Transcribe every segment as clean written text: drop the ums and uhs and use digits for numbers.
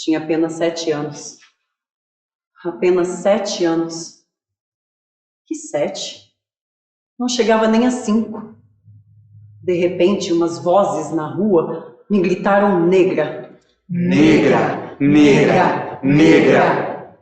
Tinha apenas 7 anos. Apenas 7 anos. Que 7? Não chegava nem a 5. De repente, umas vozes na rua me gritaram negra. Negra, negra, negra.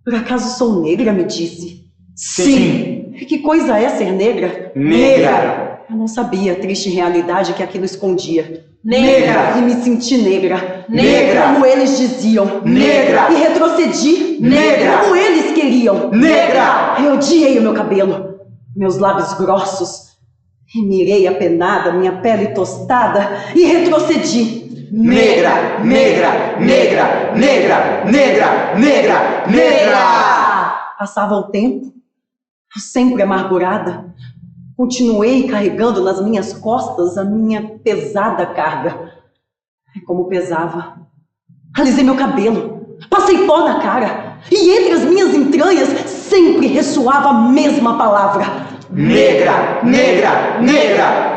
Por acaso sou negra, me disse? Sim. Que coisa é ser negra? Negra. Eu não sabia a triste realidade que aquilo escondia. Negra. E me senti negra. Negra. Como eles diziam. Negra. E retrocedi. Negra. Como eles queriam. Negra. Eu odiei o meu cabelo, meus lábios grossos. E mirei apenada minha pele tostada e retrocedi. Negra, negra, negra, negra, negra, negra, negra. Passava o tempo, eu sempre amargurada, continuei carregando nas minhas costas a minha pesada carga. E como pesava, alisei meu cabelo, passei pó na cara, e entre as minhas entranhas sempre ressoava a mesma palavra: negra, negra, negra.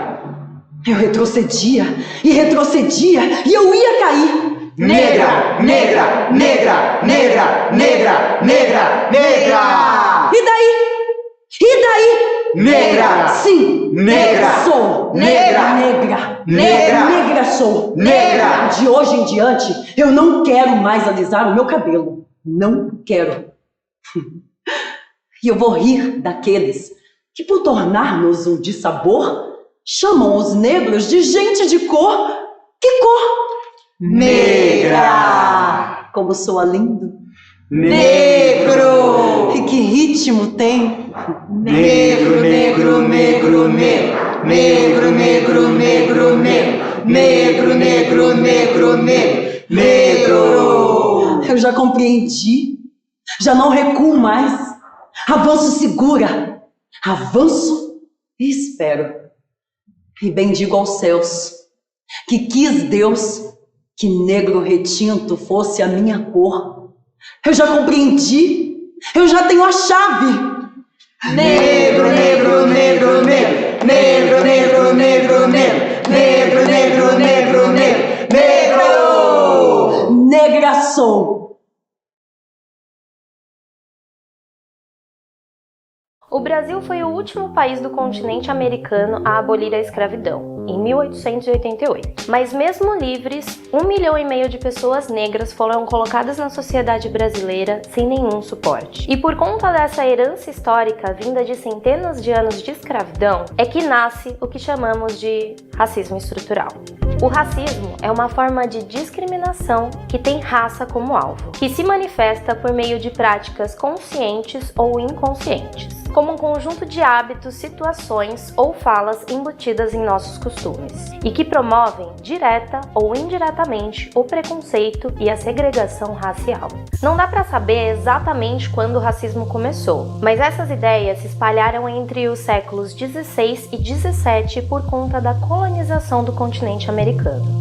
Eu retrocedia, e eu ia cair. Negra, negra, negra, negra, negra, negra, negra. E daí? Negra. Sim, Negra. Sou. Negra. Negra. Negra. Negra sou. Negra. De hoje em diante, eu não quero mais alisar o meu cabelo. Não quero. E eu vou rir daqueles que, por tornar-nos um dissabor, chamam os negros de gente de cor. Que cor? Negra. Como soa lindo. Negro. E que ritmo tem. Negro, negro, negro, negro. Negro, negro, negro, negro. Negro, negro, negro, negro. Negro. Eu já compreendi. Já não recuo mais. Avanço segura. Avanço e espero. E bendigo aos céus, que quis Deus que negro retinto fosse a minha cor. Eu já compreendi, eu já tenho a chave. Negro, negro, negro, negro. Negro, negro, negro, negro. Negro, negro, negro, negro. Negro. Negra sou. O Brasil foi o último país do continente americano a abolir a escravidão, em 1888. Mas mesmo livres, 1,5 milhão de pessoas negras foram colocadas na sociedade brasileira sem nenhum suporte. E por conta dessa herança histórica vinda de centenas de anos de escravidão, é que nasce o que chamamos de racismo estrutural. O racismo é uma forma de discriminação que tem raça como alvo, que se manifesta por meio de práticas conscientes ou inconscientes, como um conjunto de hábitos, situações ou falas embutidas em nossos costumes, e que promovem, direta ou indiretamente, o preconceito e a segregação racial. Não dá para saber exatamente quando o racismo começou, mas essas ideias se espalharam entre os séculos XVI e XVII por conta da colonização do continente americano.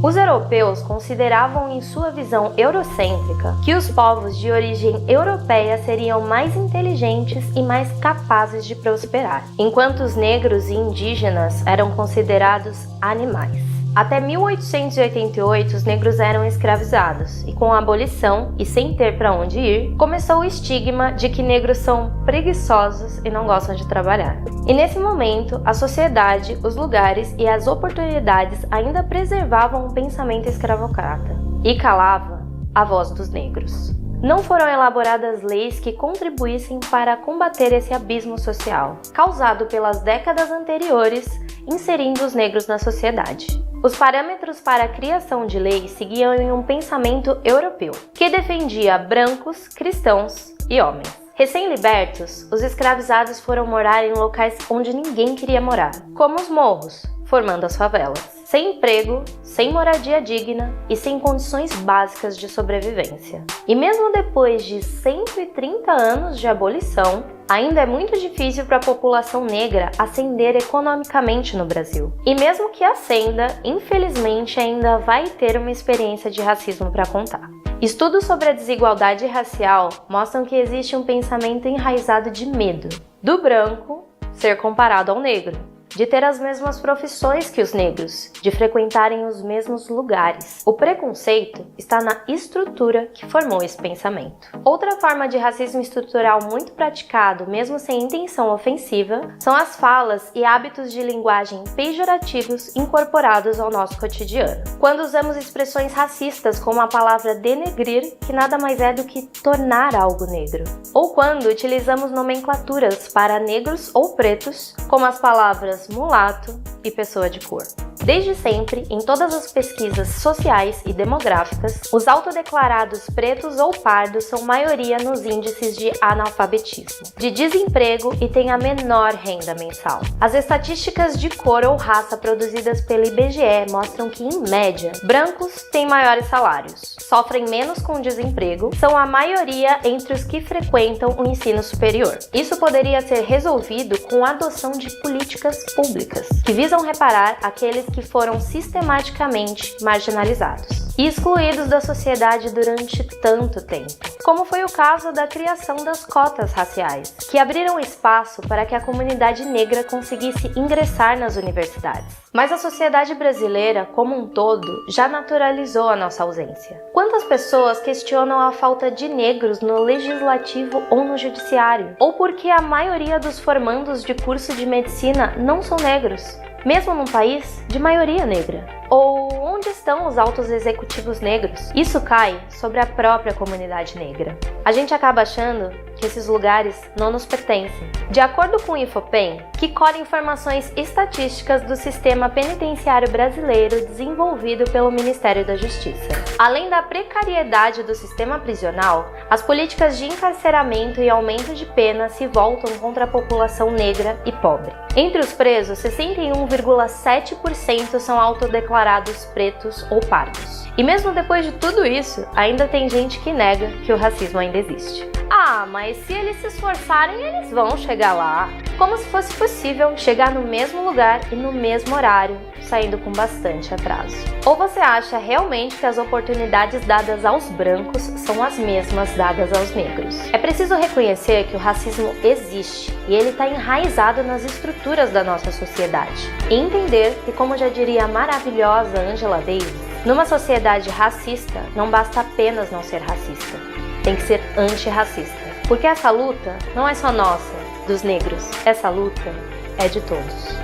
Os europeus consideravam, em sua visão eurocêntrica, que os povos de origem europeia seriam mais inteligentes e mais capazes de prosperar, enquanto os negros e indígenas eram considerados animais. Até 1888, os negros eram escravizados, e com a abolição, e sem ter para onde ir, começou o estigma de que negros são preguiçosos e não gostam de trabalhar. E nesse momento, a sociedade, os lugares e as oportunidades ainda preservavam um pensamento escravocrata, e calava a voz dos negros. Não foram elaboradas leis que contribuíssem para combater esse abismo social, causado pelas décadas anteriores, inserindo os negros na sociedade. Os parâmetros para a criação de leis seguiam em um pensamento europeu, que defendia brancos, cristãos e homens. Recém-libertos, os escravizados foram morar em locais onde ninguém queria morar, como os morros, formando as favelas, sem emprego, sem moradia digna e sem condições básicas de sobrevivência. E mesmo depois de 130 anos de abolição, ainda é muito difícil para a população negra ascender economicamente no Brasil. E mesmo que ascenda, infelizmente ainda vai ter uma experiência de racismo para contar. Estudos sobre a desigualdade racial mostram que existe um pensamento enraizado de medo do branco ser comparado ao negro, de ter as mesmas profissões que os negros, de frequentarem os mesmos lugares. O preconceito está na estrutura que formou esse pensamento. Outra forma de racismo estrutural muito praticado, mesmo sem intenção ofensiva, são as falas e hábitos de linguagem pejorativos incorporados ao nosso cotidiano. Quando usamos expressões racistas como a palavra denegrir, que nada mais é do que tornar algo negro. Ou quando utilizamos nomenclaturas para negros ou pretos, como as palavras mulato e pessoa de cor. Desde sempre, em todas as pesquisas sociais e demográficas, os autodeclarados pretos ou pardos são maioria nos índices de analfabetismo, de desemprego e têm a menor renda mensal. As estatísticas de cor ou raça produzidas pelo IBGE mostram que, em média, brancos têm maiores salários, sofrem menos com desemprego, são a maioria entre os que frequentam o ensino superior. Isso poderia ser resolvido com a adoção de políticas públicas, que visam reparar aqueles que foram sistematicamente marginalizados e excluídos da sociedade durante tanto tempo, como foi o caso da criação das cotas raciais, que abriram espaço para que a comunidade negra conseguisse ingressar nas universidades. Mas a sociedade brasileira, como um todo, já naturalizou a nossa ausência. Quantas pessoas questionam a falta de negros no legislativo ou no judiciário? Ou porque a maioria dos formandos de curso de medicina não são negros? Mesmo num país de maioria negra. Ou onde estão os altos executivos negros? Isso cai sobre a própria comunidade negra. A gente acaba achando que esses lugares não nos pertencem. De acordo com o Infopem, que colhe informações estatísticas do sistema penitenciário brasileiro desenvolvido pelo Ministério da Justiça. Além da precariedade do sistema prisional, as políticas de encarceramento e aumento de pena se voltam contra a população negra e pobre. Entre os presos, 61,7% são autodeclarados pretos ou pardos. E mesmo depois de tudo isso, ainda tem gente que nega que o racismo ainda existe. Ah, mas se eles se esforçarem, eles vão chegar lá. Como se fosse possível chegar no mesmo lugar e no mesmo horário, saindo com bastante atraso. Ou você acha realmente que as oportunidades dadas aos brancos são as mesmas dadas aos negros? É preciso reconhecer que o racismo existe e ele está enraizado nas estruturas da nossa sociedade. E entender que, como já diria a maravilhosa Angela Davis, numa sociedade racista, não basta apenas não ser racista, tem que ser antirracista. Porque essa luta não é só nossa, dos negros, essa luta é de todos.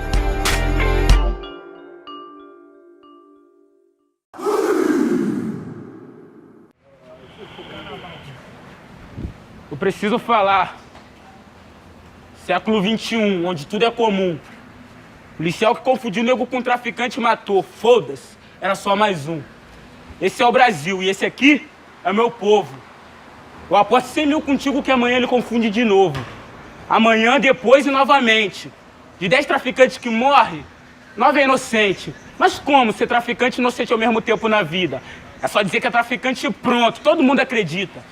Eu preciso falar. Século XXI, onde tudo é comum. Policial que confundiu nego com traficante e matou. Foda-se, era só mais um. Esse é o Brasil e esse aqui é meu povo. Eu aposto 100 mil contigo que amanhã ele confunde de novo. Amanhã, depois e novamente. De 10 traficantes que morrem, 9 é inocente. Mas como ser traficante e inocente ao mesmo tempo na vida? É só dizer que é traficante e pronto, todo mundo acredita.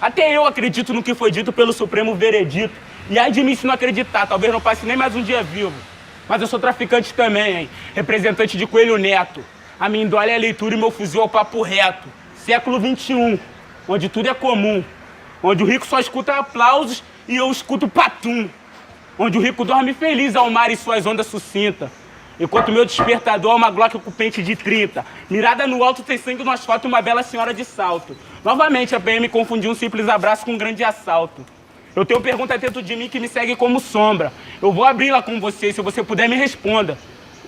Até eu acredito no que foi dito pelo Supremo Veredito. E ai de mim se não acreditar, talvez não passe nem mais um dia vivo. Mas eu sou traficante também, hein? Representante de Coelho Neto. A minha indole é a leitura e meu fuzil é o papo reto. Século XXI, onde tudo é comum. Onde o rico só escuta aplausos e eu escuto patum. Onde o rico dorme feliz ao mar e suas ondas sucintas. Enquanto meu despertador é uma Glock com pente de 30. Mirada no alto tem sangue no asfalto e uma bela senhora de salto. Novamente a PM confundiu um simples abraço com um grande assalto. Eu tenho pergunta dentro de mim que me segue como sombra. Eu vou abri-la com você, se você puder me responda.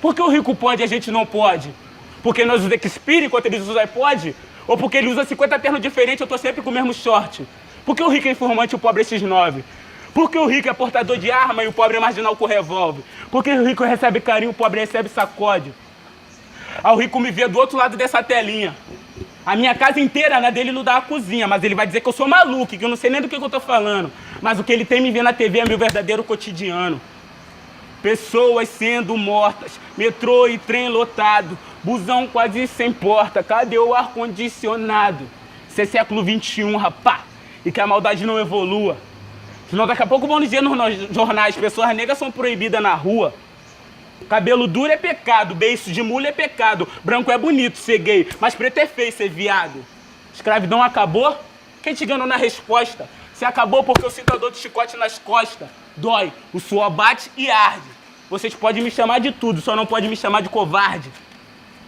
Por que o rico pode e a gente não pode? Porque nós usamos Xperia enquanto eles usam iPod? Ou porque ele usa 50 ternos diferentes, eu tô sempre com o mesmo short? Por que o rico é informante e o pobre é X9? Por que o rico é portador de arma e o pobre é marginal com revólver? Por que o rico recebe carinho e o pobre recebe sacode? O rico me vê do outro lado dessa telinha. A minha casa inteira, na dele, não dá a cozinha, mas ele vai dizer que eu sou maluco, que eu não sei nem do que eu tô falando. Mas o que ele tem me ver na TV é meu verdadeiro cotidiano. Pessoas sendo mortas, metrô e trem lotado, busão quase sem porta, cadê o ar-condicionado? Isso é século XXI, rapá, e que a maldade não evolua. Senão daqui a pouco vão dizer nos jornais, pessoas negras são proibidas na rua. Cabelo duro é pecado, beiço de mula é pecado, branco é bonito ser gay, mas preto é feio ser viado. Escravidão acabou? Quem te enganou na resposta? Se acabou porque eu sinto a dor de chicote nas costas. Dói, o suor bate e arde. Vocês podem me chamar de tudo, só não podem me chamar de covarde.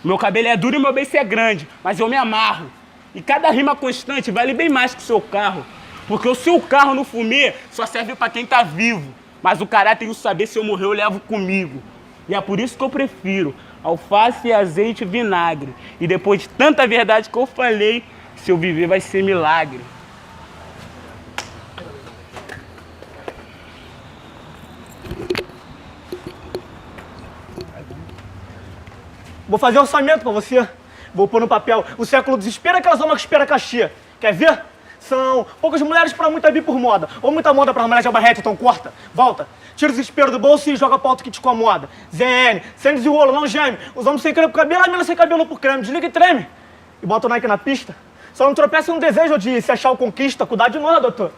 Meu cabelo é duro e meu beiço é grande, mas eu me amarro. E cada rima constante vale bem mais que o seu carro. Porque o seu carro no fumê só serve pra quem tá vivo. Mas o caráter e o saber, se eu morrer, eu levo comigo. E é por isso que eu prefiro alface, azeite e vinagre. E depois de tanta verdade que eu falei, se eu viver vai ser milagre. Vou fazer um orçamento pra você. Vou pôr no papel. O século desespera é aquelas almas que espera caixia. Quer ver? São poucas mulheres pra muita bi por moda. Ou muita moda pra mulher de barrete, então corta, volta. Tira o desespero do bolso e joga pra alto que te incomoda. ZN, sem desenrolo, não geme. Os homens sem creme por cabelo, a mina sem cabelo por creme. Desliga e treme. E bota o Nike na pista. Só não tropeça no desejo de se achar o conquista. Cuidado de nós, doutor.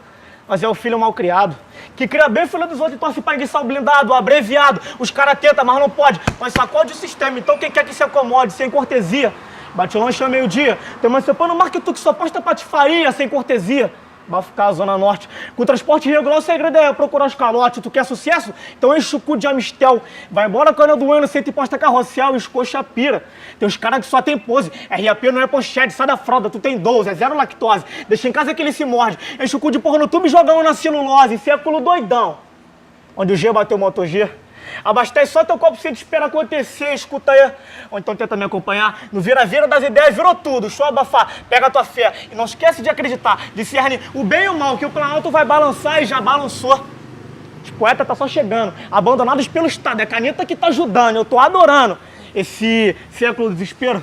Mas é o filho mal criado, que cria bem filho dos outros e torce pra enguiçar o blindado, o abreviado. Os caras tentam, mas não pode. Mas sacode o sistema, então quem quer que se acomode, sem cortesia. Bate lanche a meio-dia, tem uma semana no marketing que só posta patifaria, sem cortesia. Vai ficar a Zona Norte. Com transporte irregular, o segredo é procurar os calotes. Tu quer sucesso? Então enche o cu de Amistel. Vai embora com a doendo, senta e posta carrossel e escoxa pira. Tem uns caras que só tem pose. RAP não é pochete, sai da fralda, tu tem 12, é zero lactose. Deixa em casa que ele se morde. Enche o cu de porra no tubo e joga um na celulose. Século doidão. Onde o G bateu o Moto G. Abastece só teu copo sem te esperar acontecer, escuta aí. Ou então tenta me acompanhar. No vira-vira das ideias virou tudo. Deixa eu abafar, pega a tua fé. E não esquece de acreditar. Discerne o bem e o mal, que o planalto vai balançar e já balançou. Os poetas tá só chegando, abandonados pelo Estado. É a caneta que tá ajudando, eu tô adorando esse século do desespero.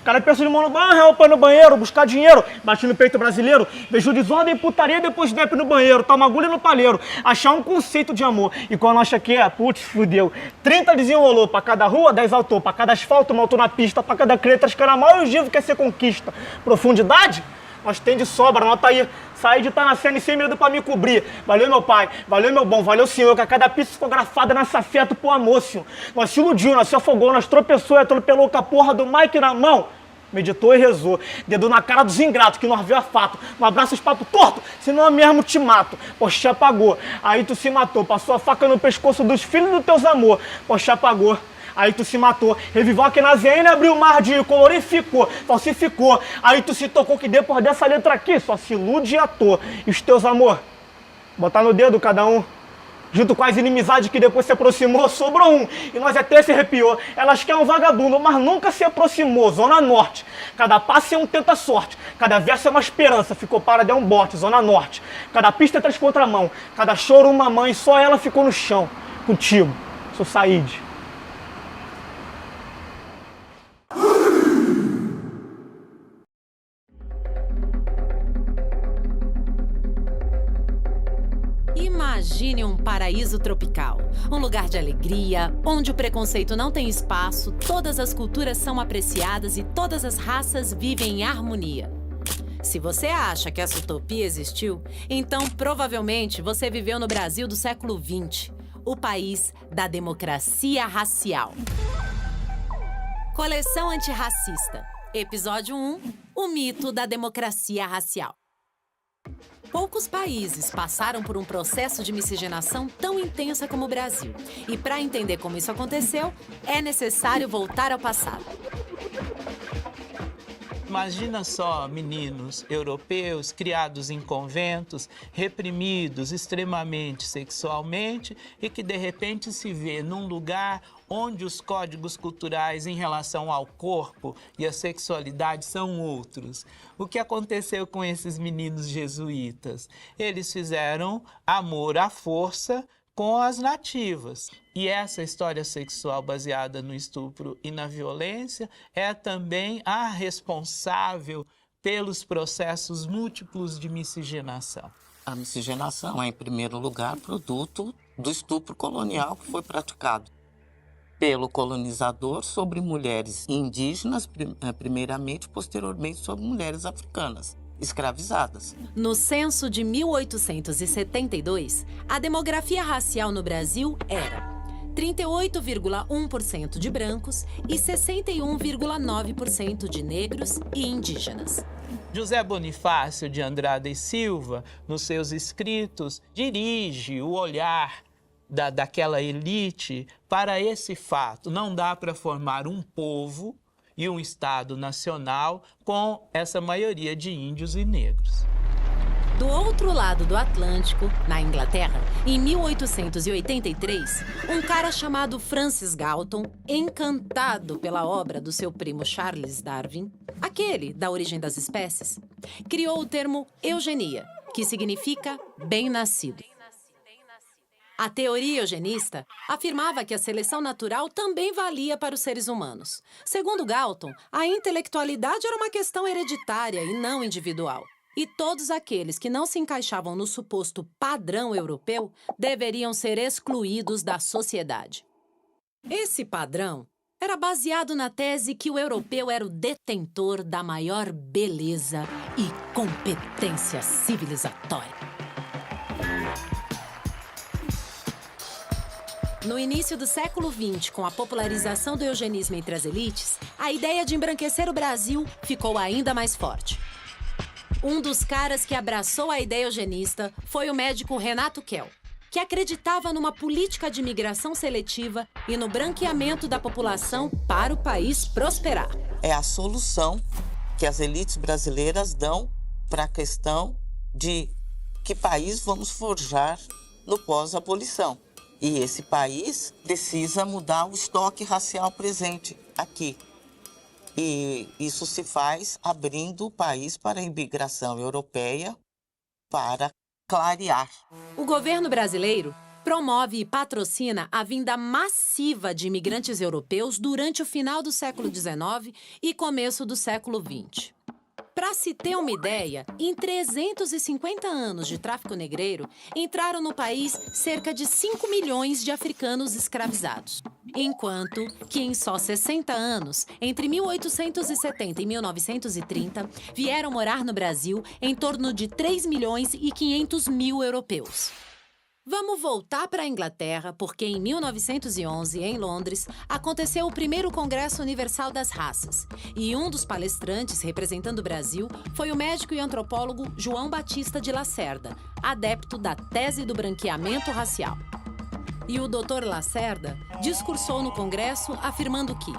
O cara pensa de mão no banho, roupa no banheiro, buscar dinheiro, bate no peito brasileiro, vejo desordem e putaria, depois nep no banheiro, toma agulha no palheiro, achar um conceito de amor. E quando acha que é, putz, fudeu. 30 desenrolou, pra cada rua, 10 autor, pra cada asfalto, uma autor na pista, pra cada creta, escaramal e o givo quer ser conquista. Profundidade? Nós tem de sobra, nota aí. Saí de tá na cena e sem medo pra me cobrir. Valeu, meu pai, valeu, meu bom, valeu, senhor, que a cada pista psicografada nessa afeto pro amor, senhor. Nós se iludiu, nós se afogou, nós tropeçou e atropelou com a porra do Mike na mão. Meditou e rezou. Dedo na cara dos ingratos, que nós vê a fato. Não abraça os papos tortos, senão eu mesmo te mato. Poxa, apagou. Aí tu se matou. Passou a faca no pescoço dos filhos dos teus amor. Poxa, apagou. Aí tu se matou. Revivou aqui na ZN, abriu o mar de colorificou, falsificou. Aí tu se tocou que depois dessa letra aqui só se ilude e ator. E os teus amor? Botar no dedo cada um. Junto com as inimizades que depois se aproximou, sobrou um. E nós até se arrepiou. Elas querem um vagabundo, mas nunca se aproximou. Zona Norte. Cada passo é um tenta-sorte. Cada verso é uma esperança. Ficou parada é um bote. Zona Norte. Cada pista é três contramão. Cada choro uma mãe. Só ela ficou no chão. Contigo. Sou Said. Imagine um paraíso tropical, um lugar de alegria, onde o preconceito não tem espaço, todas as culturas são apreciadas e todas as raças vivem em harmonia. Se você acha que essa utopia existiu, então provavelmente você viveu no Brasil do século XX, o país da democracia racial. Coleção Antirracista, episódio 1, o mito da democracia racial. Poucos países passaram por um processo de miscigenação tão intensa como o Brasil. E para entender como isso aconteceu, é necessário voltar ao passado. Imagina só meninos europeus criados em conventos, reprimidos extremamente sexualmente e que de repente se vê num lugar onde os códigos culturais em relação ao corpo e à sexualidade são outros. O que aconteceu com esses meninos jesuítas? Eles fizeram amor à força com as nativas. E essa história sexual baseada no estupro e na violência é também a responsável pelos processos múltiplos de miscigenação. A miscigenação é, em primeiro lugar, produto do estupro colonial que foi praticado pelo colonizador sobre mulheres indígenas, primeiramente, posteriormente sobre mulheres africanas escravizadas. No censo de 1872, a demografia racial no Brasil era 38,1% de brancos e 61,9% de negros e indígenas. José Bonifácio de Andrade e Silva, nos seus escritos, dirige o olhar daquela elite Para esse fato, não dá para formar um povo e um Estado nacional com essa maioria de índios e negros. Do outro lado do Atlântico, na Inglaterra, em 1883, um cara chamado Francis Galton, encantado pela obra do seu primo Charles Darwin, aquele da origem das espécies, criou o termo eugenia, que significa bem-nascido. A teoria eugenista afirmava que a seleção natural também valia para os seres humanos. Segundo Galton, a intelectualidade era uma questão hereditária e não individual. E todos aqueles que não se encaixavam no suposto padrão europeu deveriam ser excluídos da sociedade. Esse padrão era baseado na tese que o europeu era o detentor da maior beleza e competência civilizatória. No início do século XX, com a popularização do eugenismo entre as elites, a ideia de embranquecer o Brasil ficou ainda mais forte. Um dos caras que abraçou a ideia eugenista foi o médico Renato Kell, que acreditava numa política de imigração seletiva e no branqueamento da população para o país prosperar. É a solução que as elites brasileiras dão para a questão de que país vamos forjar no pós-abolição. E esse país precisa mudar o estoque racial presente aqui. E isso se faz abrindo o país para a imigração europeia para clarear. O governo brasileiro promove e patrocina a vinda massiva de imigrantes europeus durante o final do século XIX e começo do século XX. Para se ter uma ideia, em 350 anos de tráfico negreiro, entraram no país cerca de 5 milhões de africanos escravizados. Enquanto que em só 60 anos, entre 1870 e 1930, vieram morar no Brasil em torno de 3 milhões e 500 mil europeus. Vamos voltar para a Inglaterra, porque em 1911, em Londres, aconteceu o primeiro Congresso Universal das Raças. E um dos palestrantes representando o Brasil foi o médico e antropólogo João Batista de Lacerda, adepto da tese do branqueamento racial. E o Dr. Lacerda discursou no Congresso afirmando que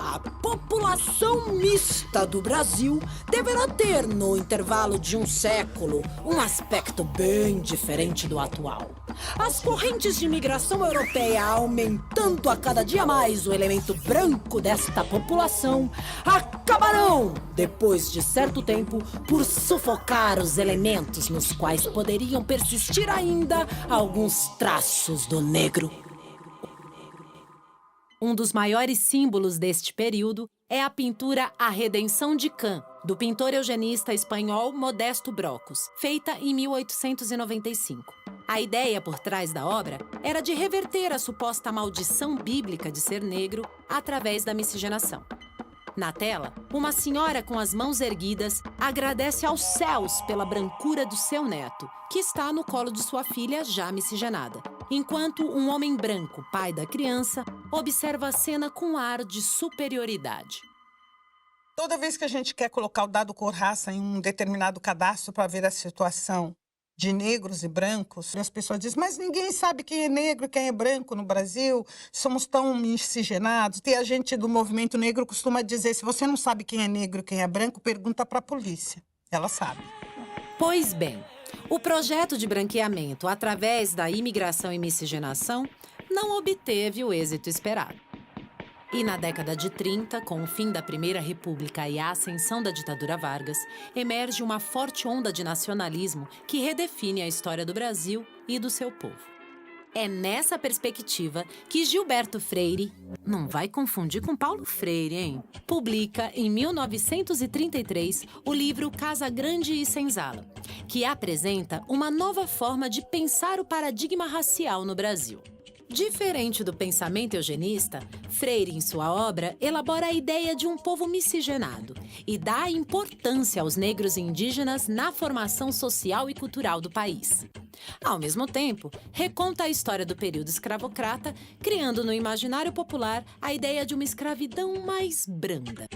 a população mista do Brasil deverá ter, no intervalo de um século, um aspecto bem diferente do atual. As correntes de imigração europeia aumentando a cada dia mais o elemento branco desta população acabarão, depois de certo tempo, por sufocar os elementos nos quais poderiam persistir ainda alguns traços do negro. Um dos maiores símbolos deste período é a pintura A Redenção de Can, do pintor eugenista espanhol Modesto Brocos, feita em 1895. A ideia por trás da obra era de reverter a suposta maldição bíblica de ser negro através da miscigenação. Na tela, uma senhora com as mãos erguidas agradece aos céus pela brancura do seu neto, que está no colo de sua filha já miscigenada, enquanto um homem branco, pai da criança, observa a cena com ar de superioridade. Toda vez que a gente quer colocar o dado cor-raça em um determinado cadastro para ver a situação de negros e brancos, as pessoas dizem, mas ninguém sabe quem é negro e quem é branco no Brasil, somos tão miscigenados. E a gente do movimento negro costuma dizer, se você não sabe quem é negro e quem é branco, pergunta para a polícia, ela sabe. Pois bem, o projeto de branqueamento através da imigração e miscigenação não obteve o êxito esperado. E na década de 30, com o fim da Primeira República e a ascensão da ditadura Vargas, emerge uma forte onda de nacionalismo que redefine a história do Brasil e do seu povo. É nessa perspectiva que Gilberto Freire, não vai confundir com Paulo Freire, hein? Publica, em 1933, o livro Casa Grande e Senzala, que apresenta uma nova forma de pensar o paradigma racial no Brasil. Diferente do pensamento eugenista, Freire, em sua obra, elabora a ideia de um povo miscigenado e dá importância aos negros e indígenas na formação social e cultural do país. Ao mesmo tempo, reconta a história do período escravocrata, criando no imaginário popular a ideia de uma escravidão mais branda.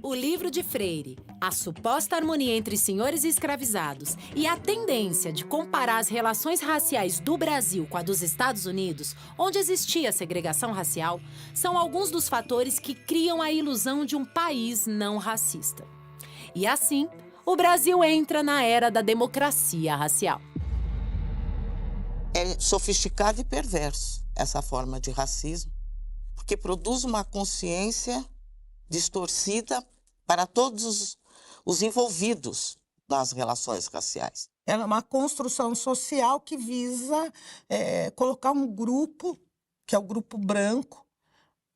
O livro de Freire, a suposta harmonia entre senhores e escravizados e a tendência de comparar as relações raciais do Brasil com a dos Estados Unidos, onde existia segregação racial, são alguns dos fatores que criam a ilusão de um país não racista. E assim, o Brasil entra na era da democracia racial. É sofisticado e perverso essa forma de racismo, porque produz uma consciência distorcida para todos os envolvidos nas relações raciais. Ela é uma construção social que visa colocar um grupo, que é o grupo branco,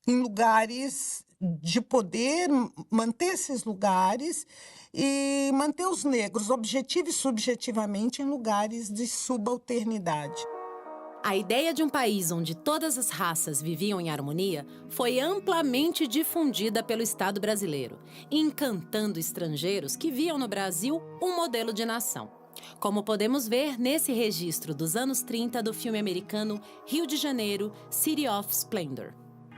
em lugares de poder, manter esses lugares e manter os negros, objetiva e subjetivamente, em lugares de subalternidade. A ideia de um país onde todas as raças viviam em harmonia foi amplamente difundida pelo Estado brasileiro, encantando estrangeiros que viam no Brasil um modelo de nação. Como podemos ver nesse registro dos anos 30 do filme americano Rio de Janeiro, City of Splendor.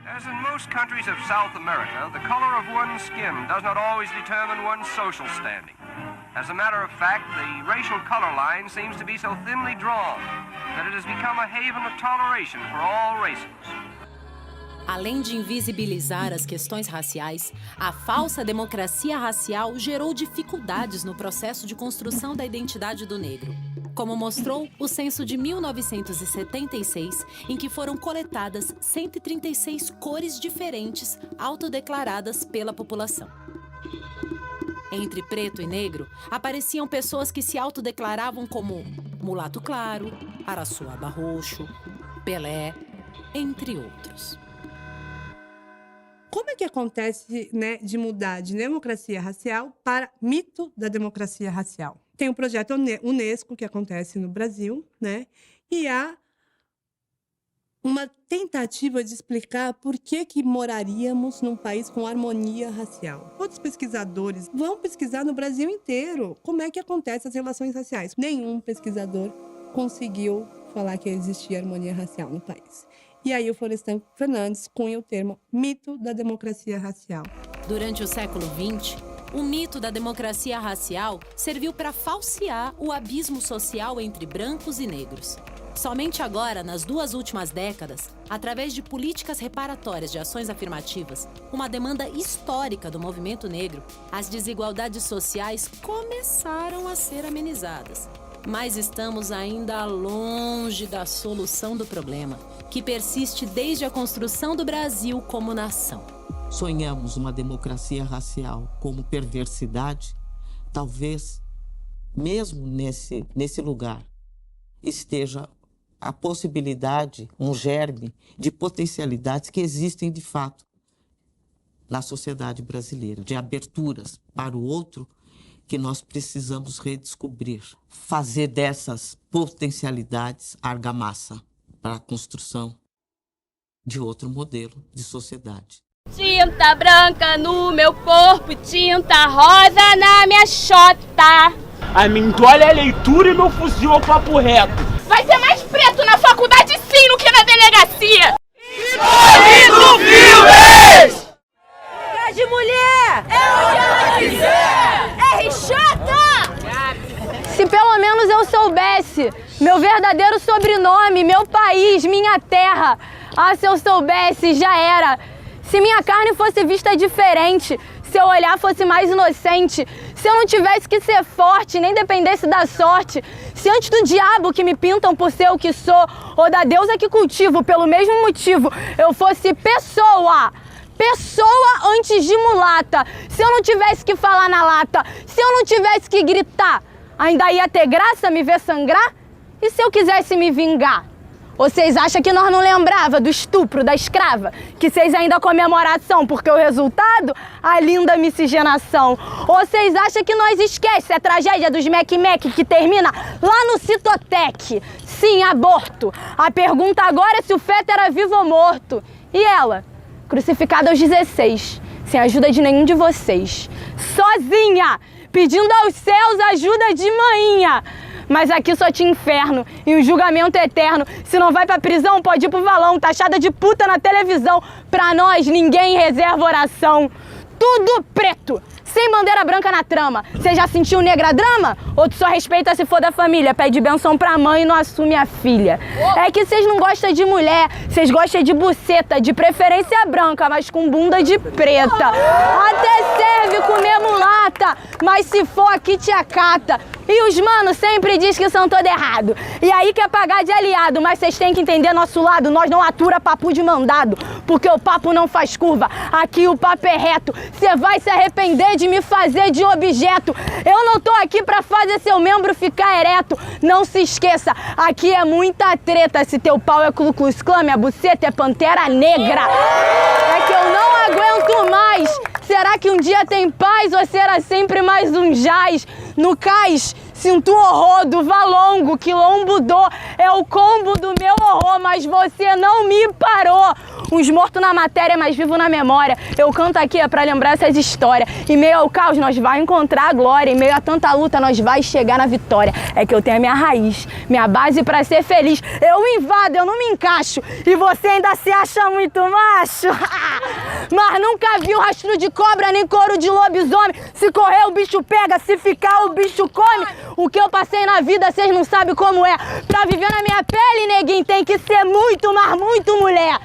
As in most countries of South America, the color of one's skin does not always determine one's social standing. As a matter of fact, the racial color line seems to be so thinly drawn that it has become a haven of toleration for all races. Além de invisibilizar as questões raciais, a falsa democracia racial gerou dificuldades no processo de construção da identidade do negro, como mostrou o censo de 1976, em que foram coletadas 136 cores diferentes autodeclaradas pela população. Entre preto e negro, apareciam pessoas que se autodeclaravam como mulato claro, araçuaba roxo, Pelé, entre outros. Como é que acontece, né, de mudar de democracia racial para mito da democracia racial? Tem o projeto Unesco, que acontece no Brasil, né? E há uma tentativa de explicar por que moraríamos num país com harmonia racial. Outros pesquisadores vão pesquisar no Brasil inteiro como é que acontecem as relações raciais. Nenhum pesquisador conseguiu falar que existia harmonia racial no país. E aí o Florestan Fernandes cunha o termo mito da democracia racial. Durante o século XX, o mito da democracia racial serviu para falsear o abismo social entre brancos e negros. Somente agora, nas 2 últimas décadas, através de políticas reparatórias de ações afirmativas, uma demanda histórica do movimento negro, as desigualdades sociais começaram a ser amenizadas. Mas estamos ainda longe da solução do problema, que persiste desde a construção do Brasil como nação. Sonhamos uma democracia racial como perversidade, talvez, mesmo nesse lugar, esteja a possibilidade, um germe de potencialidades que existem de fato na sociedade brasileira, de aberturas para o outro que nós precisamos redescobrir, fazer dessas potencialidades argamassa para a construção de outro modelo de sociedade. Tinta branca no meu corpo, tinta rosa na minha xota. A minha toalha é leitura e meu fuzil é o papo reto. Vai ser mais preto na faculdade sim do que na delegacia. do Filmes! Lugar de mulher! É onde ela quiser! RJ! Se pelo menos eu soubesse meu verdadeiro sobrenome, meu país, minha terra. Ah, se eu soubesse, já era. Se minha carne fosse vista diferente, se eu olhar fosse mais inocente, se eu não tivesse que ser forte, nem dependesse da sorte, se antes do diabo que me pintam por ser o que sou, ou da deusa que cultivo pelo mesmo motivo, eu fosse pessoa antes de mulata, se eu não tivesse que falar na lata, se eu não tivesse que gritar, ainda ia ter graça me ver sangrar? E se eu quisesse me vingar? Vocês acham que nós não lembrava do estupro da escrava? Que vocês ainda comemoração porque o resultado? A linda miscigenação. Ou vocês acham que nós esquece a tragédia dos Mac que termina lá no Citotec? Sim, aborto. A pergunta agora é se o feto era vivo ou morto. E ela? Crucificada aos 16, sem ajuda de nenhum de vocês. Sozinha, pedindo aos céus ajuda de manhinha. Mas aqui só tinha inferno e um julgamento eterno. Se não vai pra prisão, pode ir pro valão, taxada de puta na televisão. Pra nós, ninguém reserva oração. tudo preto, sem bandeira branca na trama. Você já sentiu negra drama? Ou tu só respeita se for da família, pede benção pra mãe e não assume a filha? É que vocês não gostam de mulher, vocês gostam de buceta, de preferência branca, mas com bunda de preta. Até serve comer mulata, mas se for aqui te acata. E os manos sempre diz que são todo errado. E aí quer pagar de aliado, mas vocês têm que entender nosso lado. Nós não atura papo de mandado, porque o papo não faz curva. Aqui o papo é reto. Você vai se arrepender de me fazer de objeto. Eu não tô aqui pra fazer seu membro ficar ereto. Não se esqueça, aqui é muita treta. Se teu pau é Ku Klux Klan, minha buceta é Pantera Negra. É que eu não aguento mais. Será que um dia tem paz ou será sempre mais um jaz? No cais, sinto horror do valongo, quilombo do é o combo do meu horror, mas você não me parou. Uns mortos na matéria, mas vivo na memória. Eu canto aqui é pra lembrar essas histórias. Em meio ao caos, nós vai encontrar a glória. Em meio a tanta luta, nós vai chegar na vitória. É que eu tenho a minha raiz, minha base pra ser feliz. Eu invado, eu não me encaixo. E você ainda se acha muito macho. Mas nunca viu rastro de cobra, nem couro de lobisomem. Se correr, o bicho pega. Se ficar, o bicho come. O que eu passei na vida, vocês não sabem como é. Pra viver na minha pele, neguinho, tem que ser muito, mas muito mulher.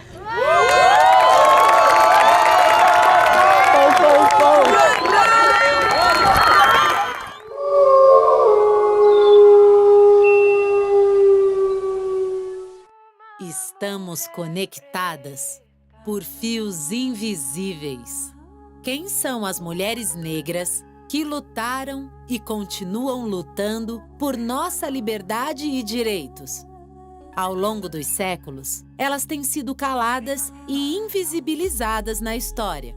Estamos conectadas por fios invisíveis. Quem são as mulheres negras que lutaram e continuam lutando por nossa liberdade e direitos? Ao longo dos séculos, elas têm sido caladas e invisibilizadas na história.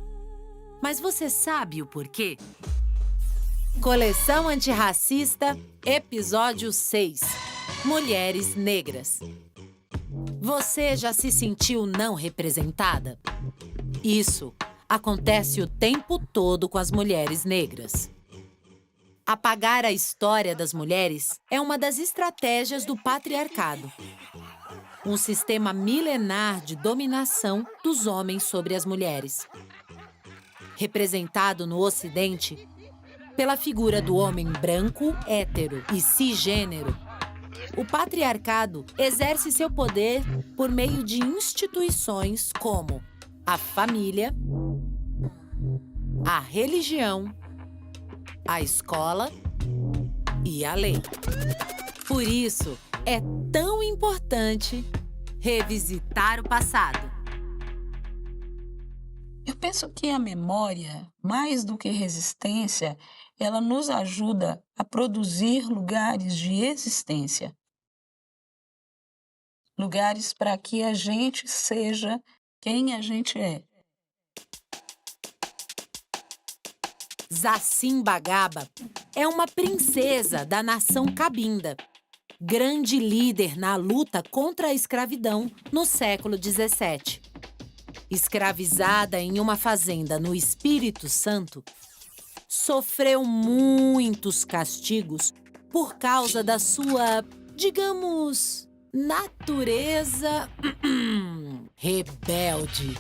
Mas você sabe o porquê? Coleção Antirracista, episódio 6. Mulheres Negras. Você já se sentiu não representada? Isso acontece o tempo todo com as mulheres negras. Apagar a história das mulheres é uma das estratégias do patriarcado. Um sistema milenar de dominação dos homens sobre as mulheres. Representado no Ocidente pela figura do homem branco, hétero e cisgênero, o patriarcado exerce seu poder por meio de instituições como a família, a religião, a escola e a lei. Por isso, é tão importante revisitar o passado. Eu penso que a memória, mais do que resistência, ela nos ajuda a produzir lugares de existência. Lugares para que a gente seja quem a gente é. Zacimba Gaba é uma princesa da nação cabinda, grande líder na luta contra a escravidão no século XVII. Escravizada em uma fazenda no Espírito Santo, sofreu muitos castigos por causa da sua, digamos, natureza rebelde.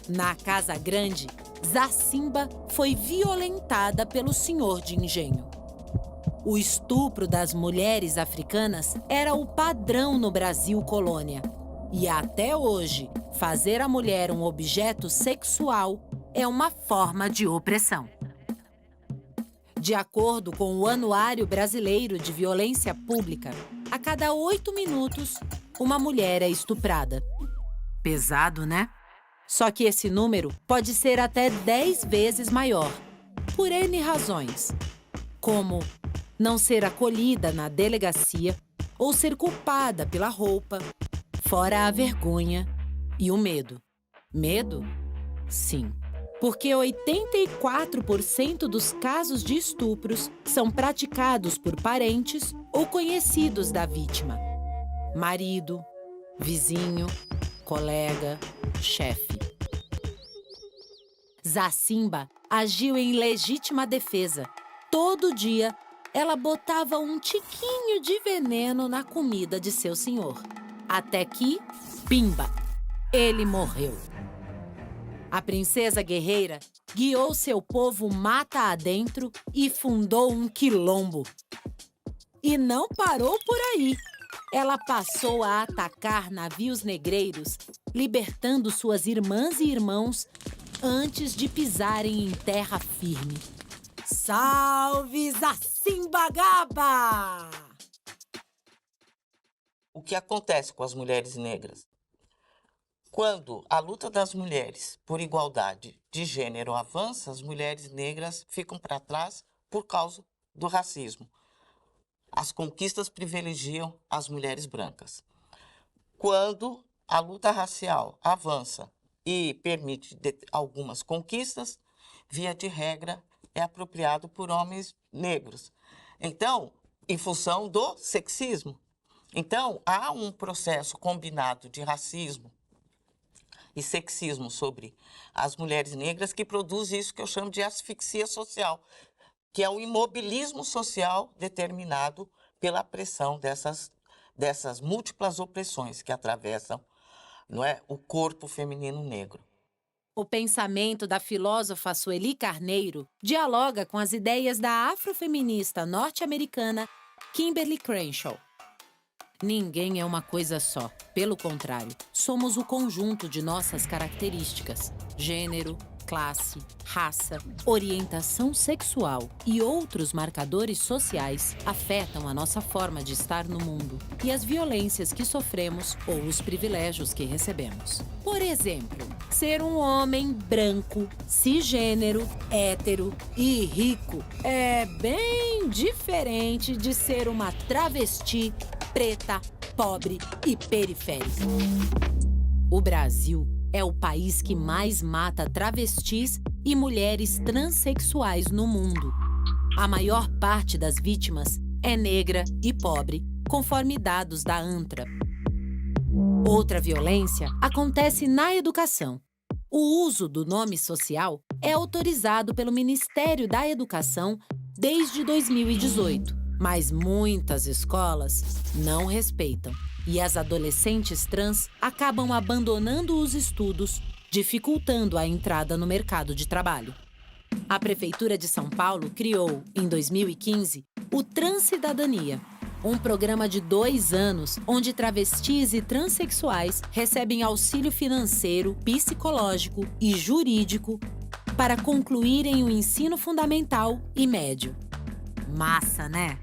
Na Casa Grande, Zacimba foi violentada pelo senhor de engenho. O estupro das mulheres africanas era o padrão no Brasil colônia. E até hoje, fazer a mulher um objeto sexual é uma forma de opressão. De acordo com o Anuário Brasileiro de Violência Pública, a cada 8 minutos, uma mulher é estuprada. Pesado, né? Só que esse número pode ser até 10 vezes maior, por N razões, como não ser acolhida na delegacia ou ser culpada pela roupa, fora a vergonha e o medo. Medo? Sim, porque 84% dos casos de estupros são praticados por parentes ou conhecidos da vítima. Marido, vizinho, colega, chefe. Zacimba agiu em legítima defesa. Todo dia, ela botava um tiquinho de veneno na comida de seu senhor. Até que, pimba, ele morreu. A princesa guerreira guiou seu povo mata adentro e fundou um quilombo. E não parou por aí. Ela passou a atacar navios negreiros, libertando suas irmãs e irmãos antes de pisarem em terra firme. Salve Zacimbagaba! O que acontece com as mulheres negras? Quando a luta das mulheres por igualdade de gênero avança, as mulheres negras ficam para trás por causa do racismo. As conquistas privilegiam as mulheres brancas. Quando a luta racial avança e permite algumas conquistas, via de regra, é apropriado por homens negros. Então, em função do sexismo. Então, há um processo combinado de racismo e sexismo sobre as mulheres negras que produz isso que eu chamo de asfixia social, que é o imobilismo social determinado pela pressão dessas múltiplas opressões que atravessam, não é, o corpo feminino negro. O pensamento da filósofa Sueli Carneiro dialoga com as ideias da afrofeminista norte-americana Kimberly Crenshaw. Ninguém é uma coisa só. Pelo contrário, somos o conjunto de nossas características: gênero, classe, raça, orientação sexual e outros marcadores sociais afetam a nossa forma de estar no mundo e as violências que sofremos ou os privilégios que recebemos. Por exemplo, ser um homem branco, cisgênero, hétero e rico é bem diferente de ser uma travesti, preta, pobre e periférica. O Brasil é o país que mais mata travestis e mulheres transexuais no mundo. A maior parte das vítimas é negra e pobre, conforme dados da ANTRA. Outra violência acontece na educação. O uso do nome social é autorizado pelo Ministério da Educação desde 2018, mas muitas escolas não respeitam. E as adolescentes trans acabam abandonando os estudos, dificultando a entrada no mercado de trabalho. A Prefeitura de São Paulo criou, em 2015, o Transcidadania, um programa de 2 anos onde travestis e transexuais recebem auxílio financeiro, psicológico e jurídico para concluírem o ensino fundamental e médio. Massa, né?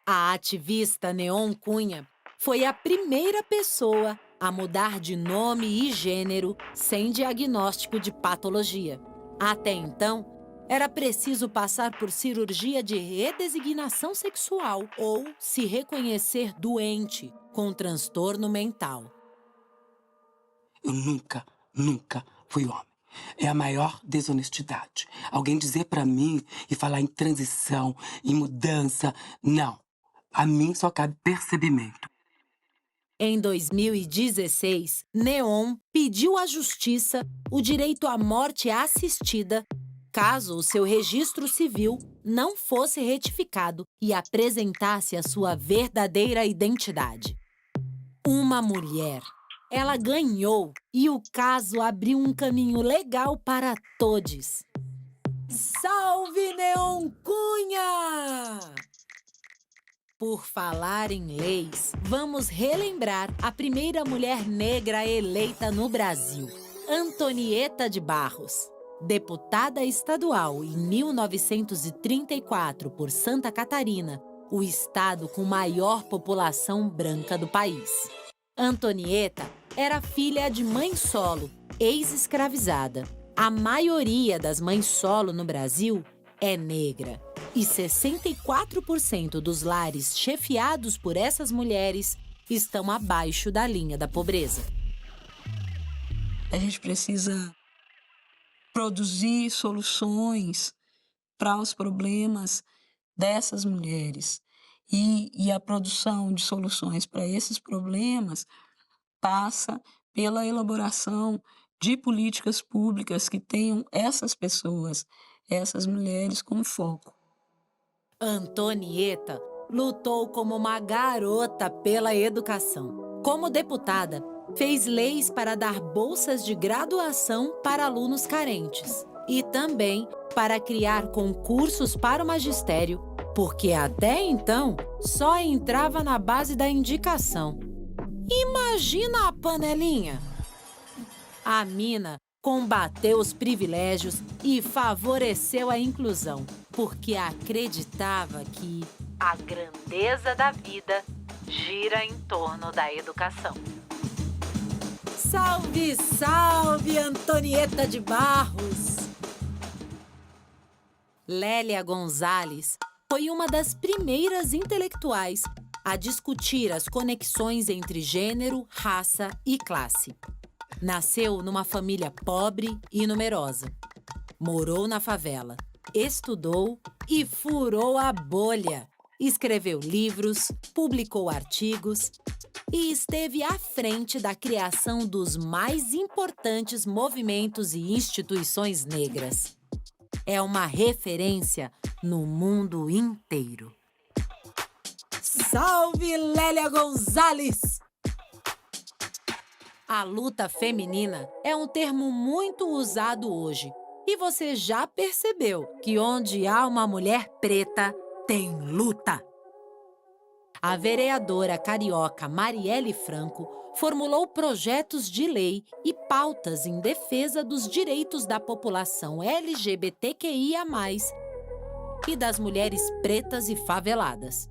A ativista Neon Cunha foi a primeira pessoa a mudar de nome e gênero sem diagnóstico de patologia. Até então, era preciso passar por cirurgia de redesignação sexual ou se reconhecer doente com transtorno mental. Eu nunca fui homem. É a maior desonestidade. Alguém dizer pra mim e falar em transição, em mudança, não. A mim só cabe percebimento. Em 2016, Neon pediu à Justiça o direito à morte assistida caso o seu registro civil não fosse retificado e apresentasse a sua verdadeira identidade. Uma mulher. Ela ganhou e o caso abriu um caminho legal para todos. Salve Neon Cunha! Por falar em leis, vamos relembrar a primeira mulher negra eleita no Brasil, Antonieta de Barros. Deputada estadual em 1934 por Santa Catarina, o estado com maior população branca do país. Antonieta era filha de mãe solo, ex-escravizada. A maioria das mães solo no Brasil é negra. E 64% dos lares chefiados por essas mulheres estão abaixo da linha da pobreza. A gente precisa produzir soluções para os problemas dessas mulheres. E a produção de soluções para esses problemas passa pela elaboração de políticas públicas que tenham essas pessoas, essas mulheres como foco. Antonieta lutou como uma garota pela educação. Como deputada, Fez leis para dar bolsas de graduação para alunos carentes e também para criar concursos para o magistério, porque até então só entrava na base da indicação. Imagina a panelinha! A mina combateu os privilégios e favoreceu a inclusão, porque acreditava que a grandeza da vida gira em torno da educação. Salve, salve, Antonieta de Barros! Lélia Gonzalez foi uma das primeiras intelectuais a discutir as conexões entre gênero, raça e classe. Nasceu numa família pobre e numerosa. Morou na favela, estudou e furou a bolha. Escreveu livros, publicou artigos e esteve à frente da criação dos mais importantes movimentos e instituições negras. É uma referência no mundo inteiro. Salve, Lélia Gonzalez! A luta feminina é um termo muito usado hoje. E você já percebeu que onde há uma mulher preta, tem luta. A vereadora carioca Marielle Franco formulou projetos de lei e pautas em defesa dos direitos da população LGBTQIA+, e das mulheres pretas e faveladas.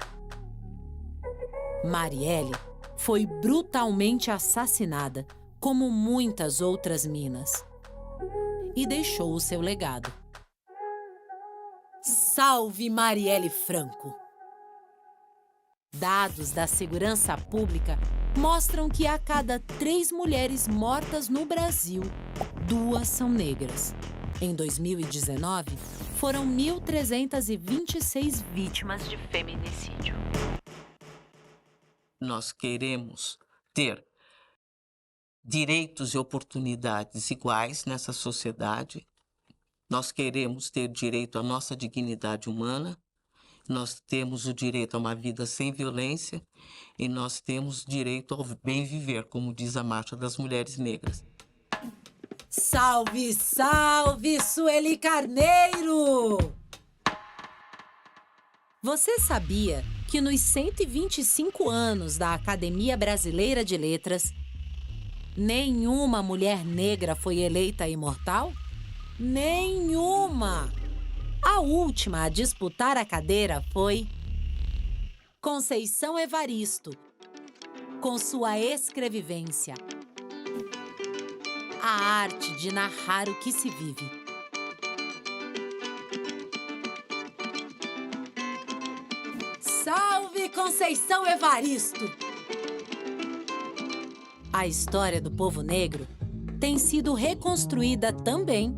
Marielle foi brutalmente assassinada, como muitas outras minas, e deixou o seu legado. Salve Marielle Franco! Dados da segurança pública mostram que a cada 3 mulheres mortas no Brasil, 2 são negras. Em 2019, foram 1.326 vítimas de feminicídio. Nós queremos ter direitos e oportunidades iguais nessa sociedade. Nós queremos ter direito à nossa dignidade humana. Nós temos o direito a uma vida sem violência e nós temos direito ao bem viver, como diz a Marcha das Mulheres Negras. Salve, salve, Sueli Carneiro! Você sabia que nos 125 anos da Academia Brasileira de Letras, nenhuma mulher negra foi eleita imortal? Nenhuma! A última a disputar a cadeira foi Conceição Evaristo, com sua escrevivência. A arte de narrar o que se vive. Salve Conceição Evaristo! A história do povo negro tem sido reconstruída também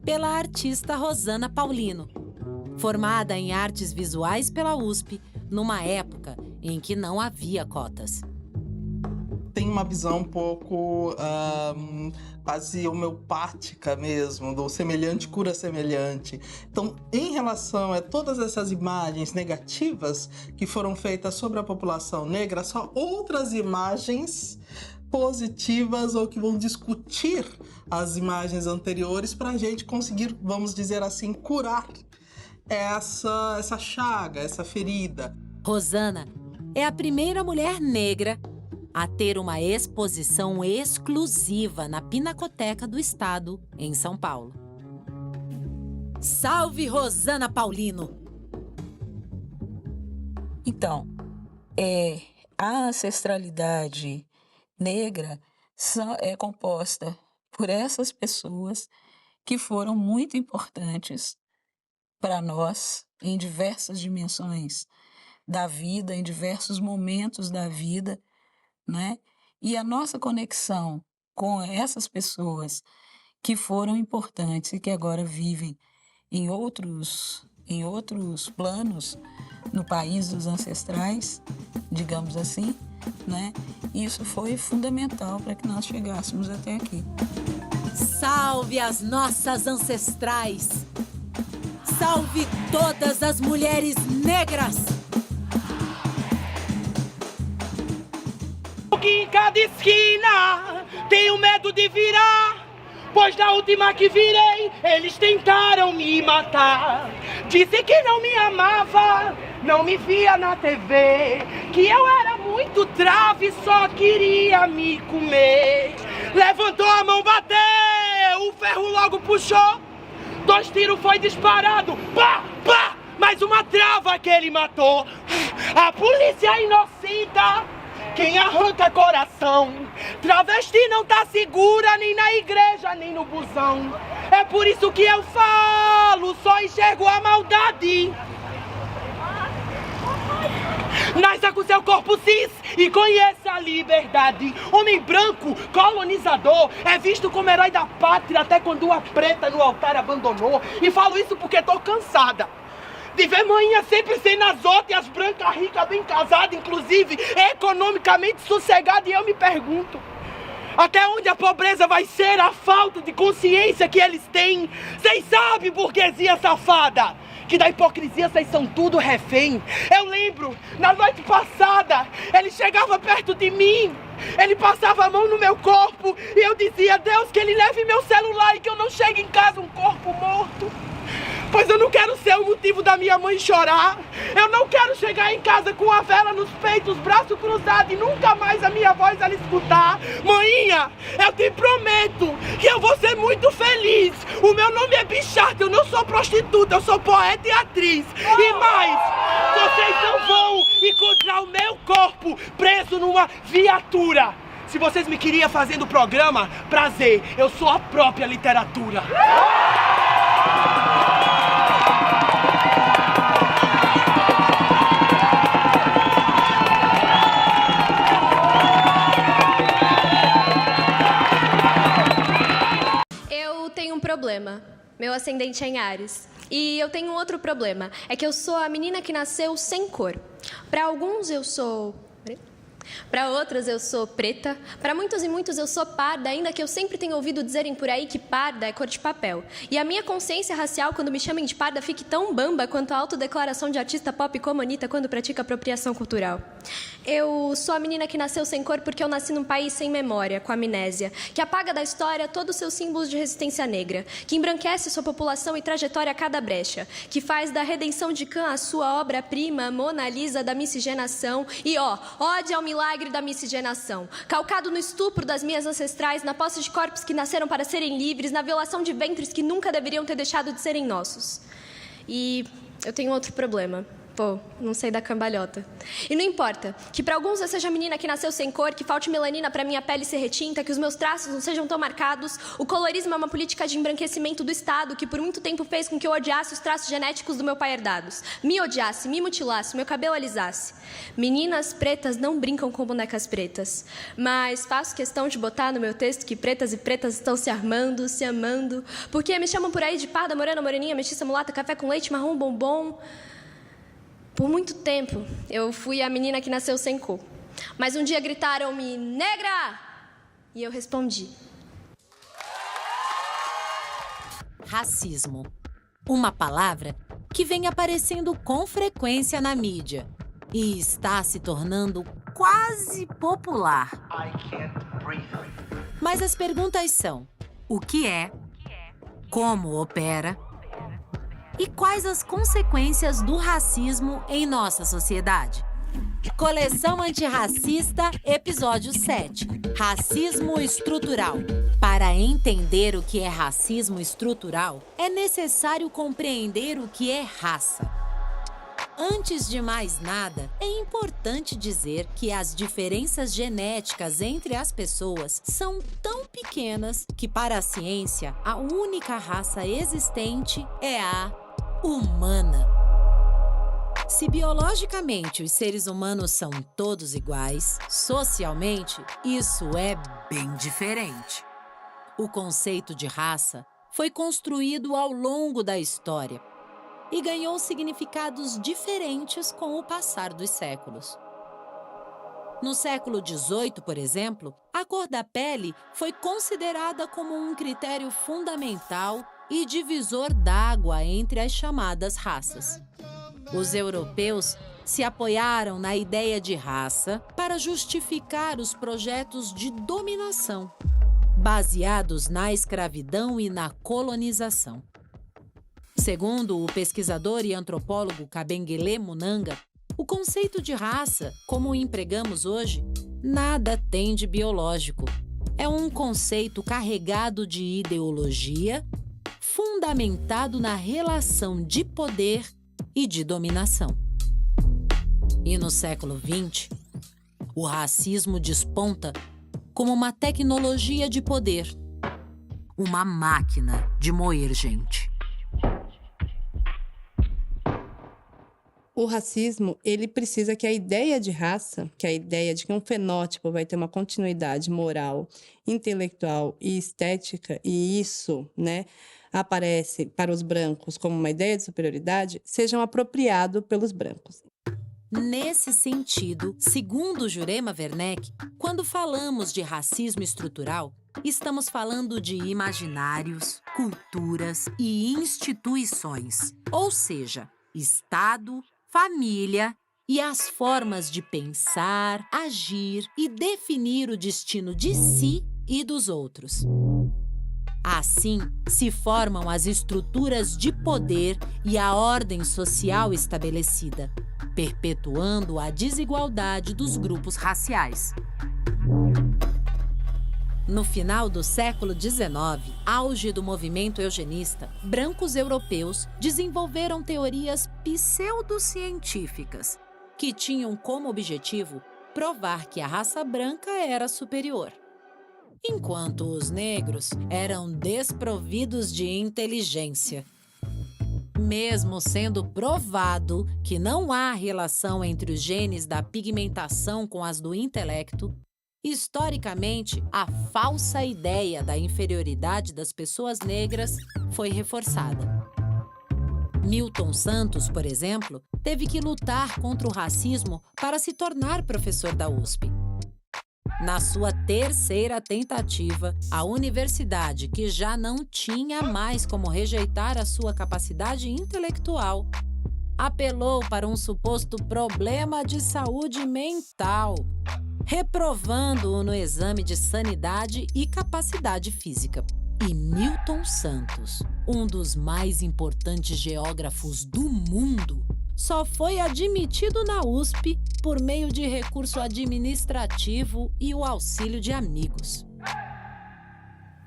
pela artista Rosana Paulino, formada em artes visuais pela USP, numa época em que não havia cotas. Tem uma visão um pouco quase homeopática mesmo, do semelhante cura semelhante. Então, em relação a todas essas imagens negativas que foram feitas sobre a população negra, só outras imagens positivas ou que vão discutir as imagens anteriores para a gente conseguir, vamos dizer assim, curar essa chaga, essa ferida. Rosana é a primeira mulher negra a ter uma exposição exclusiva na Pinacoteca do Estado, em São Paulo. Salve Rosana Paulino! Então, a ancestralidade negra é composta por essas pessoas que foram muito importantes para nós em diversas dimensões da vida, em diversos momentos da vida, né? E a nossa conexão com essas pessoas que foram importantes e que agora vivem em outros planos no país dos ancestrais, digamos assim, né? Isso foi fundamental para que nós chegássemos até aqui. Salve as nossas ancestrais! Salve todas as mulheres negras! cada esquina, tenho medo de virar, pois na última que virei, eles tentaram me matar. Disse que não me amava, não me via na TV, que eu era muito trave, só queria me comer. Levantou a mão, bateu, o ferro logo puxou, 2 tiros foi disparado, pá, pá, mais uma trava que ele matou. A polícia inocenta, quem arranca coração. Travesti não tá segura nem na igreja, nem no busão. É por isso que eu falo, só enxergo a maldade. Nasça com seu corpo cis e conheça a liberdade. Homem branco, colonizador, é visto como herói da pátria até quando a preta no altar abandonou. E falo isso porque tô cansada de ver manhã sempre sem nas outras e as brancas ricas bem casadas, inclusive economicamente sossegadas. E eu me pergunto, até onde a pobreza vai ser a falta de consciência que eles têm? Vocês sabem, burguesia safada, que da hipocrisia vocês são tudo refém. Eu lembro, na noite passada, ele chegava perto de mim, ele passava a mão no meu corpo e eu dizia, Deus, que ele leve meu celular e que eu não chegue em casa um corpo morto. Pois eu não quero ser o motivo da minha mãe chorar. Eu não quero chegar em casa com a vela nos peitos, braço cruzado e nunca mais a minha voz ela escutar. Maninha, eu te prometo que eu vou ser muito feliz. O meu nome é Bicharte, eu não sou prostituta, eu sou poeta e atriz. E mais, vocês não vão encontrar o meu corpo preso numa viatura. Se vocês me queriam fazendo o programa, prazer, eu sou a própria literatura. Eu tenho um problema. Meu ascendente é em Áries. E eu tenho um outro problema. É que eu sou a menina que nasceu sem cor. Para alguns eu sou... Para outros eu sou preta, para muitos e muitos eu sou parda, ainda que eu sempre tenha ouvido dizerem por aí que parda é cor de papel. E a minha consciência racial, quando me chamem de parda, fique tão bamba quanto a autodeclaração de artista pop como Anitta quando pratica apropriação cultural. Eu sou a menina que nasceu sem cor porque eu nasci num país sem memória, com amnésia, que apaga da história todos os seus símbolos de resistência negra, que embranquece sua população e trajetória a cada brecha, que faz da redenção de Khan a sua obra-prima, Mona Lisa da miscigenação e, ódio ao milagre da miscigenação, calcado no estupro das minhas ancestrais, na posse de corpos que nasceram para serem livres, na violação de ventres que nunca deveriam ter deixado de serem nossos. E eu tenho outro problema. Pô, não sei da cambalhota. E não importa que para alguns eu seja a menina que nasceu sem cor, que falte melanina para minha pele ser retinta, que os meus traços não sejam tão marcados. O colorismo é uma política de embranquecimento do Estado que por muito tempo fez com que eu odiasse os traços genéticos do meu pai herdados. Me odiasse, me mutilasse, meu cabelo alisasse. Meninas pretas não brincam com bonecas pretas. Mas faço questão de botar no meu texto que pretas e pretas estão se armando, se amando. Porque me chamam por aí de parda, morena, moreninha, mestiça, mulata, café com leite, marrom, bombom. Por muito tempo, eu fui a menina que nasceu sem cor. Mas um dia gritaram-me, negra! E eu respondi. Racismo. Uma palavra que vem aparecendo com frequência na mídia e está se tornando quase popular. Mas as perguntas são: o que é? Como opera? E quais as consequências do racismo em nossa sociedade? Coleção Antirracista, episódio 7. Racismo estrutural. Para entender o que é racismo estrutural, é necessário compreender o que é raça. Antes de mais nada, é importante dizer que as diferenças genéticas entre as pessoas são tão pequenas que, para a ciência, a única raça existente é a humana. Se biologicamente os seres humanos são todos iguais, socialmente isso é bem diferente. O conceito de raça foi construído ao longo da história e ganhou significados diferentes com o passar dos séculos. No século XVIII, por exemplo, a cor da pele foi considerada como um critério fundamental e divisor d'água entre as chamadas raças. Os europeus se apoiaram na ideia de raça para justificar os projetos de dominação, baseados na escravidão e na colonização. Segundo o pesquisador e antropólogo Kabengele Munanga, o conceito de raça, como o empregamos hoje, nada tem de biológico. É um conceito carregado de ideologia, fundamentado na relação de poder e de dominação. E no século XX, o racismo desponta como uma tecnologia de poder, uma máquina de moer gente. O racismo, ele precisa que a ideia de raça, que a ideia de que um fenótipo vai ter uma continuidade moral, intelectual e estética, e isso, né, aparece para os brancos como uma ideia de superioridade, sejam apropriados pelos brancos. Nesse sentido, segundo Jurema Werneck, quando falamos de racismo estrutural, estamos falando de imaginários, culturas e instituições, ou seja, Estado, família e as formas de pensar, agir e definir o destino de si e dos outros. Assim, se formam as estruturas de poder e a ordem social estabelecida, perpetuando a desigualdade dos grupos raciais. No final do século XIX, auge do movimento eugenista, brancos europeus desenvolveram teorias pseudocientíficas que tinham como objetivo provar que a raça branca era superior, enquanto os negros eram desprovidos de inteligência. Mesmo sendo provado que não há relação entre os genes da pigmentação com as do intelecto, historicamente, a falsa ideia da inferioridade das pessoas negras foi reforçada. Milton Santos, por exemplo, teve que lutar contra o racismo para se tornar professor da USP. Na sua terceira tentativa, a universidade, que já não tinha mais como rejeitar a sua capacidade intelectual, apelou para um suposto problema de saúde mental, reprovando-o no exame de sanidade e capacidade física. E Milton Santos, um dos mais importantes geógrafos do mundo, só foi admitido na USP por meio de recurso administrativo e o auxílio de amigos.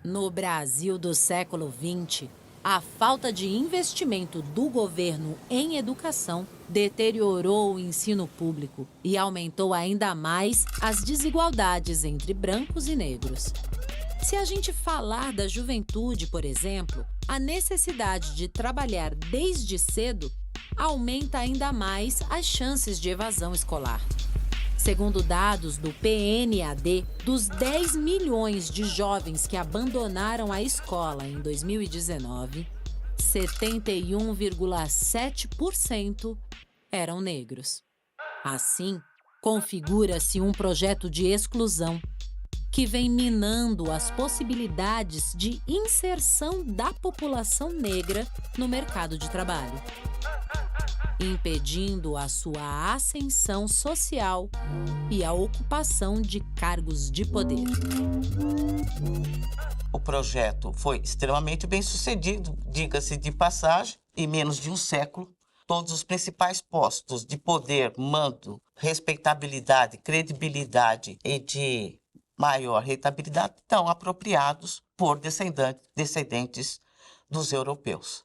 No Brasil do século XX, a falta de investimento do governo em educação deteriorou o ensino público e aumentou ainda mais as desigualdades entre brancos e negros. Se a gente falar da juventude, por exemplo, a necessidade de trabalhar desde cedo aumenta ainda mais as chances de evasão escolar. Segundo dados do PNAD, dos 10 milhões de jovens que abandonaram a escola em 2019, 71,7% eram negros. Assim, configura-se um projeto de exclusão que vem minando as possibilidades de inserção da população negra no mercado de trabalho, impedindo a sua ascensão social e a ocupação de cargos de poder. O projeto foi extremamente bem sucedido, diga-se de passagem, em menos de um século. Todos os principais postos de poder, mando, respeitabilidade, credibilidade e de maior rentabilidade estão apropriados por descendentes dos europeus.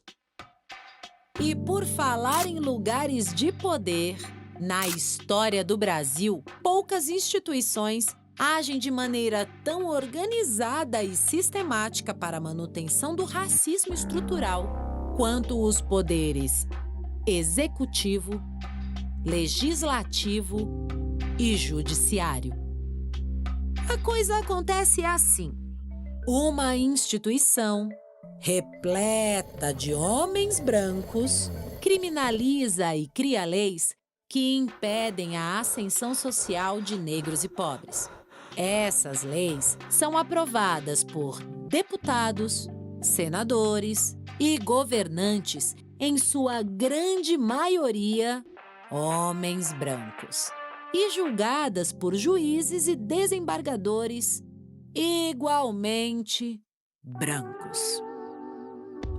E por falar em lugares de poder, na história do Brasil, poucas instituições agem de maneira tão organizada e sistemática para a manutenção do racismo estrutural quanto os poderes executivo, legislativo e judiciário. A coisa acontece assim: uma instituição repleta de homens brancos criminaliza e cria leis que impedem a ascensão social de negros e pobres. Essas leis são aprovadas por deputados, senadores e governantes em sua grande maioria, homens brancos, e julgadas por juízes e desembargadores igualmente brancos.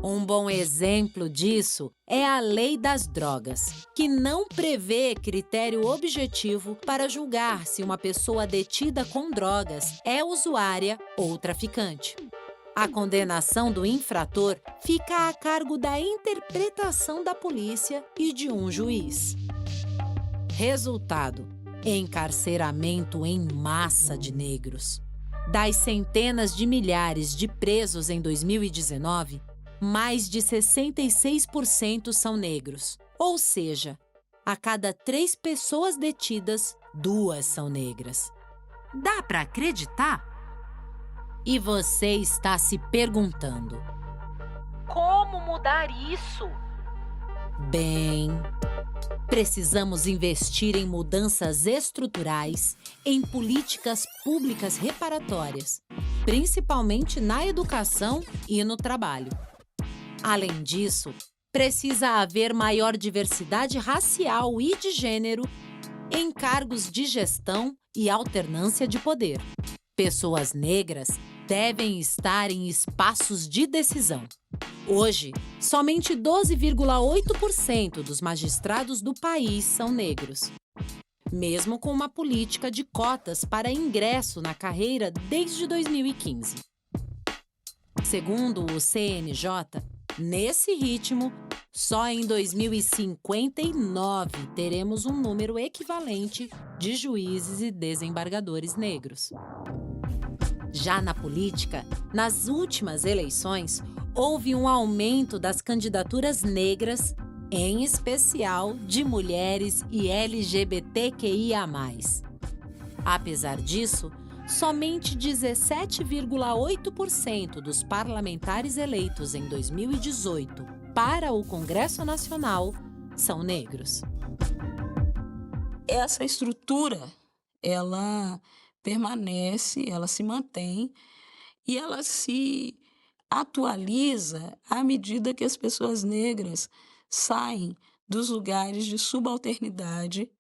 Um bom exemplo disso é a Lei das Drogas, que não prevê critério objetivo para julgar se uma pessoa detida com drogas é usuária ou traficante. A condenação do infrator fica a cargo da interpretação da polícia e de um juiz. Resultado: encarceramento em massa de negros. Das centenas de milhares de presos em 2019, mais de 66% são negros. Ou seja, a cada 3 pessoas detidas, 2 são negras. Dá para acreditar? E você está se perguntando: como mudar isso? Bem, precisamos investir em mudanças estruturais, em políticas públicas reparatórias, principalmente na educação e no trabalho. Além disso, precisa haver maior diversidade racial e de gênero em cargos de gestão e alternância de poder. Pessoas negras devem estar em espaços de decisão. Hoje, somente 12,8% dos magistrados do país são negros, mesmo com uma política de cotas para ingresso na carreira desde 2015. Segundo o CNJ, nesse ritmo, só em 2059 teremos um número equivalente de juízes e desembargadores negros. Já na política, nas últimas eleições, houve um aumento das candidaturas negras, em especial de mulheres e LGBTQIA+. Apesar disso, somente 17,8% dos parlamentares eleitos em 2018 para o Congresso Nacional são negros. Essa estrutura, ela permanece, ela se mantém e ela se atualiza à medida que as pessoas negras saem dos lugares de subalternidade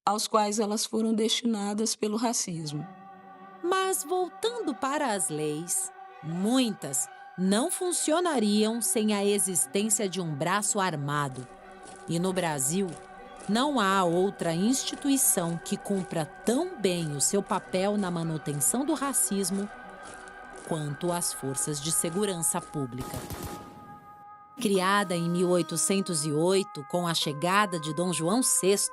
aos quais elas foram destinadas pelo racismo. Mas voltando para as leis, muitas não funcionariam sem a existência de um braço armado. E no Brasil, não há outra instituição que cumpra tão bem o seu papel na manutenção do racismo quanto as forças de segurança pública. Criada em 1808 com a chegada de Dom João VI,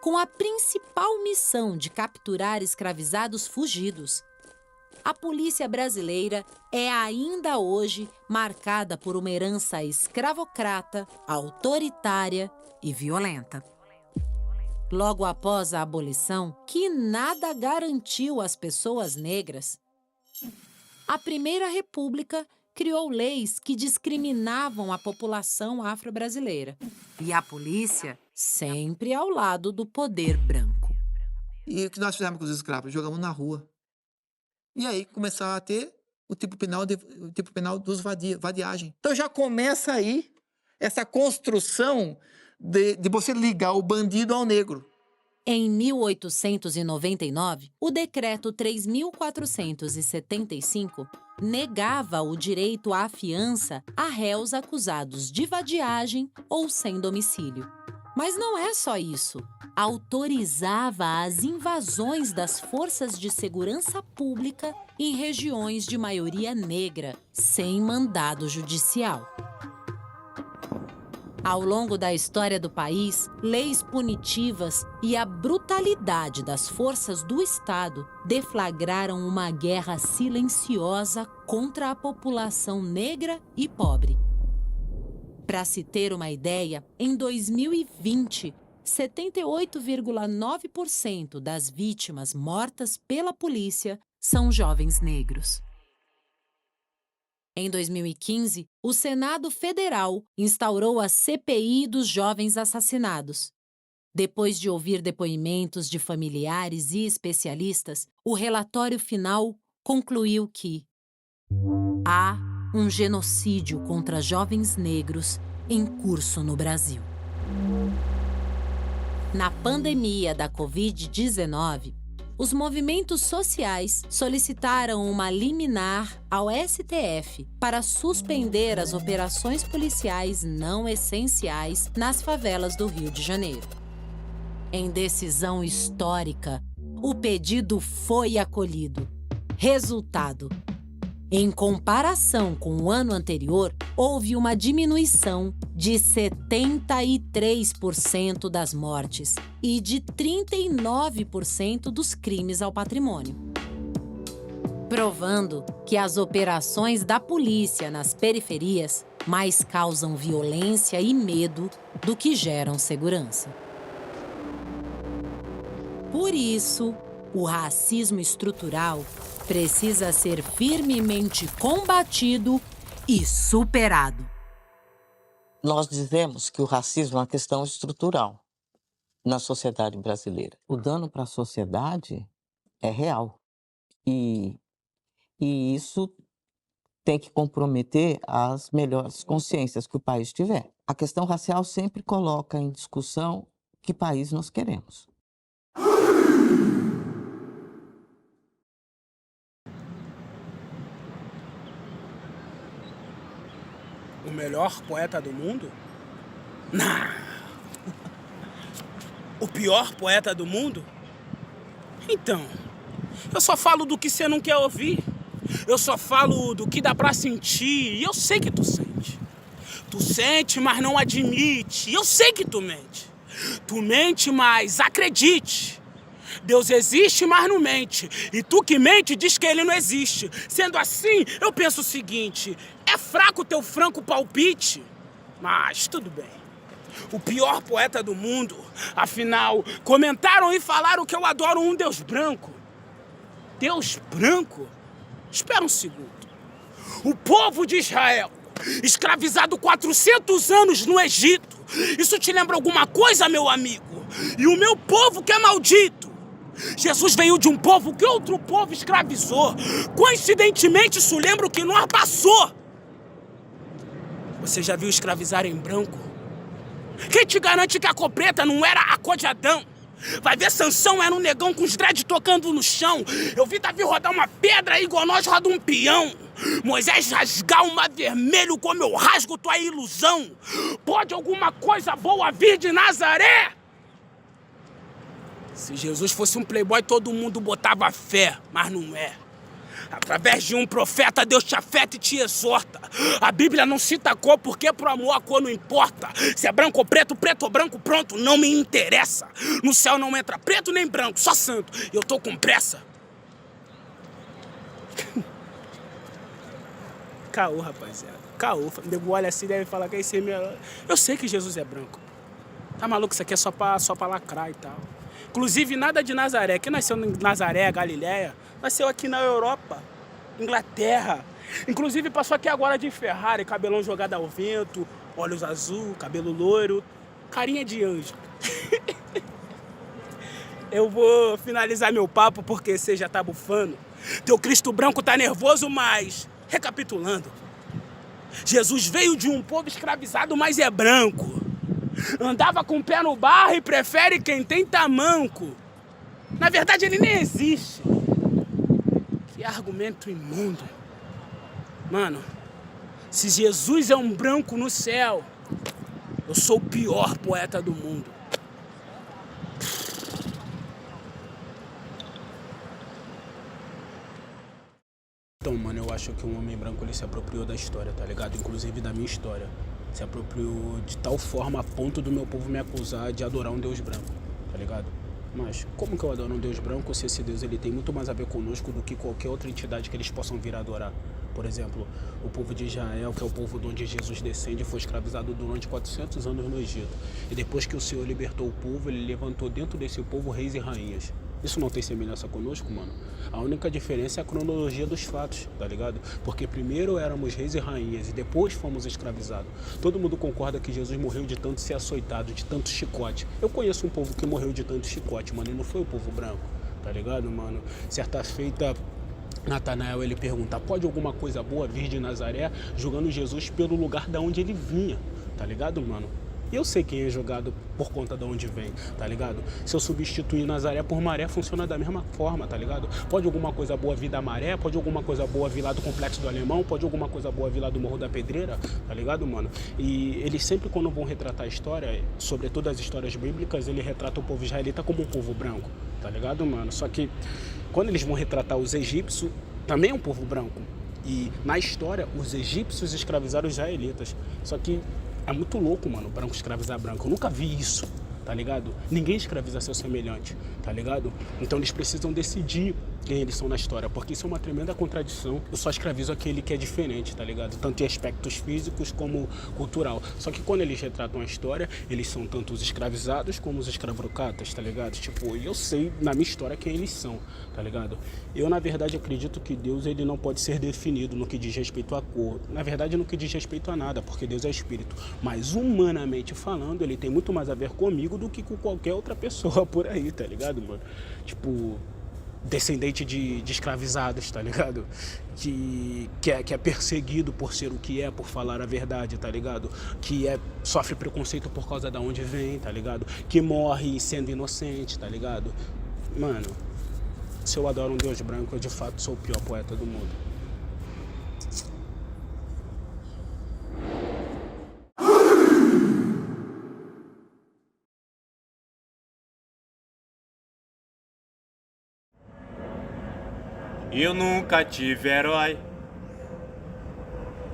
com a principal missão de capturar escravizados fugidos, a polícia brasileira é ainda hoje marcada por uma herança escravocrata, autoritária e violenta. Logo após a abolição, que nada garantiu às pessoas negras, a Primeira República criou leis que discriminavam a população afro-brasileira. E a polícia sempre ao lado do poder branco. E o que nós fizemos com os escravos? Jogamos na rua. E aí começava a ter o tipo penal dos vadiagem. Então já começa aí essa construção de você ligar o bandido ao negro. Em 1899, o Decreto 3.475 negava o direito à fiança a réus acusados de vadiagem ou sem domicílio. Mas não é só isso. Autorizava as invasões das forças de segurança pública em regiões de maioria negra, sem mandado judicial. Ao longo da história do país, leis punitivas e a brutalidade das forças do Estado deflagraram uma guerra silenciosa contra a população negra e pobre. Para se ter uma ideia, em 2020, 78,9% das vítimas mortas pela polícia são jovens negros. Em 2015, o Senado Federal instaurou a CPI dos jovens assassinados. Depois de ouvir depoimentos de familiares e especialistas, o relatório final concluiu que há um genocídio contra jovens negros em curso no Brasil. Na pandemia da Covid-19, os movimentos sociais solicitaram uma liminar ao STF para suspender as operações policiais não essenciais nas favelas do Rio de Janeiro. Em decisão histórica, o pedido foi acolhido. Resultado: em comparação com o ano anterior, houve uma diminuição de 73% das mortes e de 39% dos crimes ao patrimônio. Provando que as operações da polícia nas periferias mais causam violência e medo do que geram segurança. Por isso, o racismo estrutural precisa ser firmemente combatido e superado. Nós dizemos que o racismo é uma questão estrutural na sociedade brasileira. O dano para a sociedade é real. E isso tem que comprometer as melhores consciências que o país tiver. A questão racial sempre coloca em discussão que país nós queremos. O melhor poeta do mundo? Não. O pior poeta do mundo? Então, eu só falo do que você não quer ouvir. Eu só falo do que dá pra sentir. E eu sei que tu sente. Tu sente, mas não admite. E eu sei que tu mente. Tu mente, mas acredite. Deus existe, mas não mente. E tu que mente diz que ele não existe. Sendo assim, eu penso o seguinte: é fraco o teu franco palpite? Mas tudo bem. O pior poeta do mundo. Afinal, comentaram e falaram que eu adoro um Deus branco. Deus branco? Espera um segundo. O povo de Israel, escravizado 400 anos no Egito. Isso te lembra alguma coisa, meu amigo? E o meu povo que é maldito. Jesus veio de um povo que outro povo escravizou. Coincidentemente, isso lembra o que nós passou. Você já viu escravizar em branco? Quem te garante que a cor preta não era a cor de Adão? Vai ver, Sansão era um negão com os dread tocando no chão. Eu vi Davi rodar uma pedra igual nós roda um peão. Moisés rasgar uma vermelho como eu rasgo tua ilusão. Pode alguma coisa boa vir de Nazaré? Se Jesus fosse um playboy, todo mundo botava fé, mas não é. Através de um profeta, Deus te afeta e te exorta. A Bíblia não cita cor, porque pro amor a cor não importa. Se é branco ou preto, preto ou branco, pronto, não me interessa. No céu não entra preto nem branco, só santo. Eu tô com pressa. Caô, rapaziada. Caô. O nego olha assim e deve falar que esse é meu... Eu sei que Jesus é branco. Tá maluco? Isso aqui é só pra lacrar e tal. Inclusive, nada de Nazaré. Quem nasceu em Nazaré, Galileia, nasceu aqui na Europa, Inglaterra. Inclusive, passou aqui agora de Ferrari, cabelão jogado ao vento, olhos azul, cabelo loiro, carinha de anjo. Eu vou finalizar meu papo porque você já tá bufando. Teu Cristo branco tá nervoso, mas... Recapitulando. Jesus veio de um povo escravizado, mas é branco. Andava com o pé no barro e prefere quem tem tamanco. Na verdade, ele nem existe. Que argumento imundo. Mano, se Jesus é um branco no céu, eu sou o pior poeta do mundo. Então, mano, eu acho que um homem branco, ele se apropriou da história, tá ligado? Inclusive da minha história. Se apropriou de tal forma a ponto do meu povo me acusar de adorar um Deus branco, tá ligado? Mas como que eu adoro um Deus branco se esse Deus ele tem muito mais a ver conosco do que qualquer outra entidade que eles possam vir a adorar? Por exemplo, o povo de Israel, que é o povo de onde Jesus descende, foi escravizado durante 400 anos no Egito. E depois que o Senhor libertou o povo, ele levantou dentro desse povo reis e rainhas. Isso não tem semelhança conosco, mano? A única diferença é a cronologia dos fatos, tá ligado? Porque primeiro éramos reis e rainhas e depois fomos escravizados. Todo mundo concorda que Jesus morreu de tanto ser açoitado, de tanto chicote. Eu conheço um povo que morreu de tanto chicote, mano, e não foi o povo branco, tá ligado, mano? Certa feita, Natanael, ele pergunta, pode alguma coisa boa vir de Nazaré, julgando Jesus pelo lugar da onde ele vinha, tá ligado, mano? Eu sei quem é julgado por conta de onde vem, tá ligado? Se eu substituir Nazaré por Maré, funciona da mesma forma, tá ligado? Pode alguma coisa boa vir da Maré, pode alguma coisa boa vir lá do Complexo do Alemão, pode alguma coisa boa vir lá do Morro da Pedreira, tá ligado, mano? E eles sempre, quando vão retratar a história, sobretudo as histórias bíblicas, ele retrata o povo israelita como um povo branco, tá ligado, mano? Só que quando eles vão retratar os egípcios, também é um povo branco. E na história, os egípcios escravizaram os israelitas. Só que é muito louco, mano, branco escravizar branco. Eu nunca vi isso, tá ligado? Ninguém escraviza seu semelhante, tá ligado? Então eles precisam decidir quem eles são na história, porque isso é uma tremenda contradição. Eu só escravizo aquele que é diferente, tá ligado? Tanto em aspectos físicos como cultural. Só que quando eles retratam a história, eles são tanto os escravizados como os escravocratas, tá ligado? Tipo, eu sei na minha história quem eles são, tá ligado? Eu, na verdade, acredito que Deus, ele não pode ser definido no que diz respeito à cor. Na verdade, no que diz respeito a nada, porque Deus é espírito. Mas, humanamente falando, ele tem muito mais a ver comigo do que com qualquer outra pessoa por aí, tá ligado, mano? Tipo, descendente de escravizados, tá ligado? Que é perseguido por ser o que é, por falar a verdade, tá ligado? Que sofre preconceito por causa de onde vem, tá ligado? Que morre sendo inocente, tá ligado? Mano, se eu adoro um Deus branco, eu de fato sou o pior poeta do mundo. Eu nunca tive herói,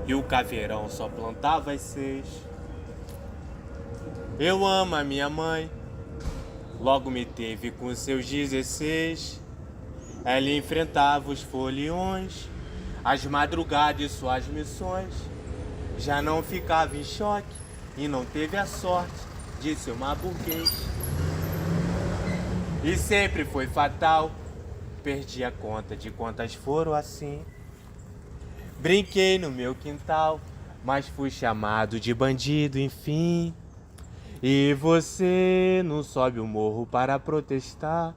e o caveirão só plantava as 6. Eu amo a minha mãe, logo me teve com seus 16. Ela enfrentava os foliões, as madrugadas e suas missões. Já não ficava em choque e não teve a sorte de ser uma burguês. E sempre foi fatal, perdi a conta de quantas foram assim. Brinquei no meu quintal, mas fui chamado de bandido, enfim. E você não sobe o morro para protestar,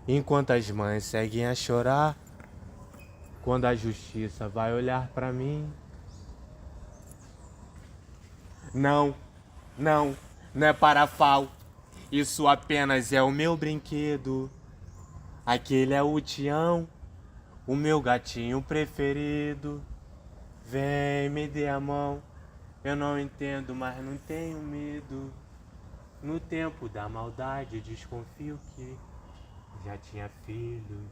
enquanto as mães seguem a chorar, quando a justiça vai olhar pra mim. Não é parafal, isso apenas é o meu brinquedo. Aquele é o Tião, o meu gatinho preferido. Vem, me dê a mão, eu não entendo, mas não tenho medo. No tempo da maldade, desconfio que já tinha filhos.